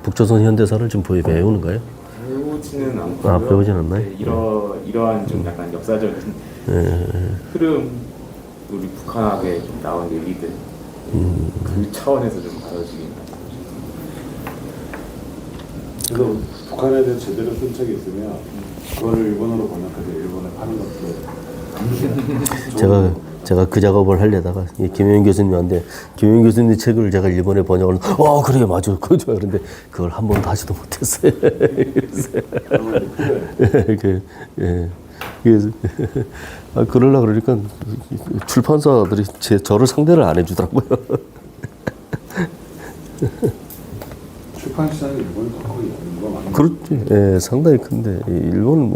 북조선 현대사를 지금 배우는 거예요? 배우지는 않고요. 아, 배우진 않나요? 네, 이러한 좀 약간 역사적인 흐름, 우리 북한학에 좀 나온 얘기들 그 차원에서 좀 다뤄지긴 하죠. 그래서 북한에 대해 제대로 쓴 책이 있으면 그거를 일본어로 번역해서 일본에 파는 것도 제가 그 작업을 하려다가 김효인 교수님한테 김효인 교수님 책을 제가 일본에 번역을 그래 맞아 그거 좋아 그런데 그걸 한 번도 하지도 못했어요. 그래서 그러려고 그러니까 출판사들이 저를 상대를 안 해주더라고요. 출판 시장이 일본이 더 크게 있는 거 맞나요? 그렇지. 예, 상당히 큰데 일본은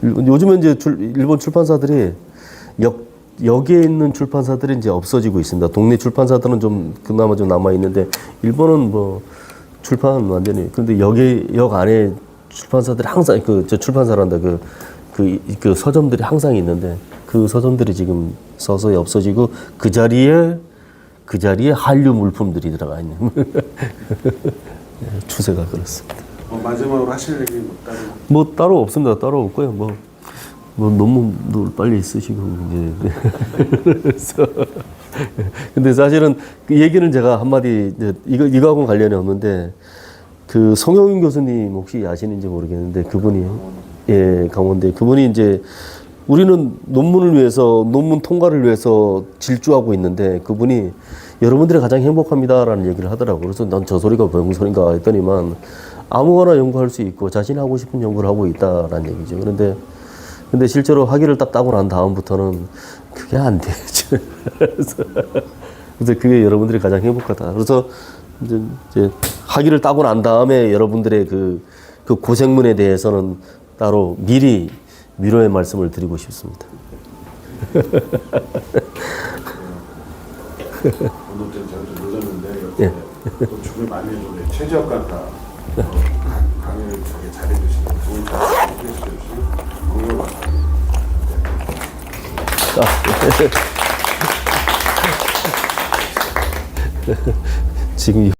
요즘에 이제 일본 출판사들이 여기에 있는 출판사들이 이제 없어지고 있습니다. 동네 출판사들은 좀 그나마 좀 남아 있는데 일본은 뭐 출판 완전히 그런데 역 안에 출판사들이 항상 출판사란다 그 서점들이 항상 있는데 그 서점들이 지금 서서히 없어지고 그 자리에 한류 물품들이 들어가 있는 추세가 그렇습니다. 마지막으로 하실 얘기 뭐 따로 없습니다. 따로 없고요. 뭐 논문도 빨리 쓰시고 이제 그래서 근데 사실은 그 얘기는 제가 한마디 이거하고는 관련이 없는데 그 송영인 교수님 혹시 아시는지 모르겠는데 그분이 강원대 그분이 이제 우리는 논문을 위해서 논문 통과를 위해서 질주하고 있는데 그분이 여러분들이 가장 행복합니다라는 얘기를 하더라고요. 그래서 난 저 소리가 무슨 소린가 했더니만 아무거나 연구할 수 있고 자신이 하고 싶은 연구를 하고 있다라는 얘기죠. 근데 실제로 학위를 딱 따고 난 다음부터는 그게 안 되죠. 그래서 그게 여러분들이 가장 행복하다. 그래서 이제 학위를 따고 난 다음에 여러분들의 그 고생문에 대해서는 따로 미리 위로의 말씀을 드리고 싶습니다. 오늘 제가 좀 늦었는데 또 준비 많이 해주고 최지혁 같다 강의를 되게 잘해주시고 좋은 말씀 해주시고 공유를 지금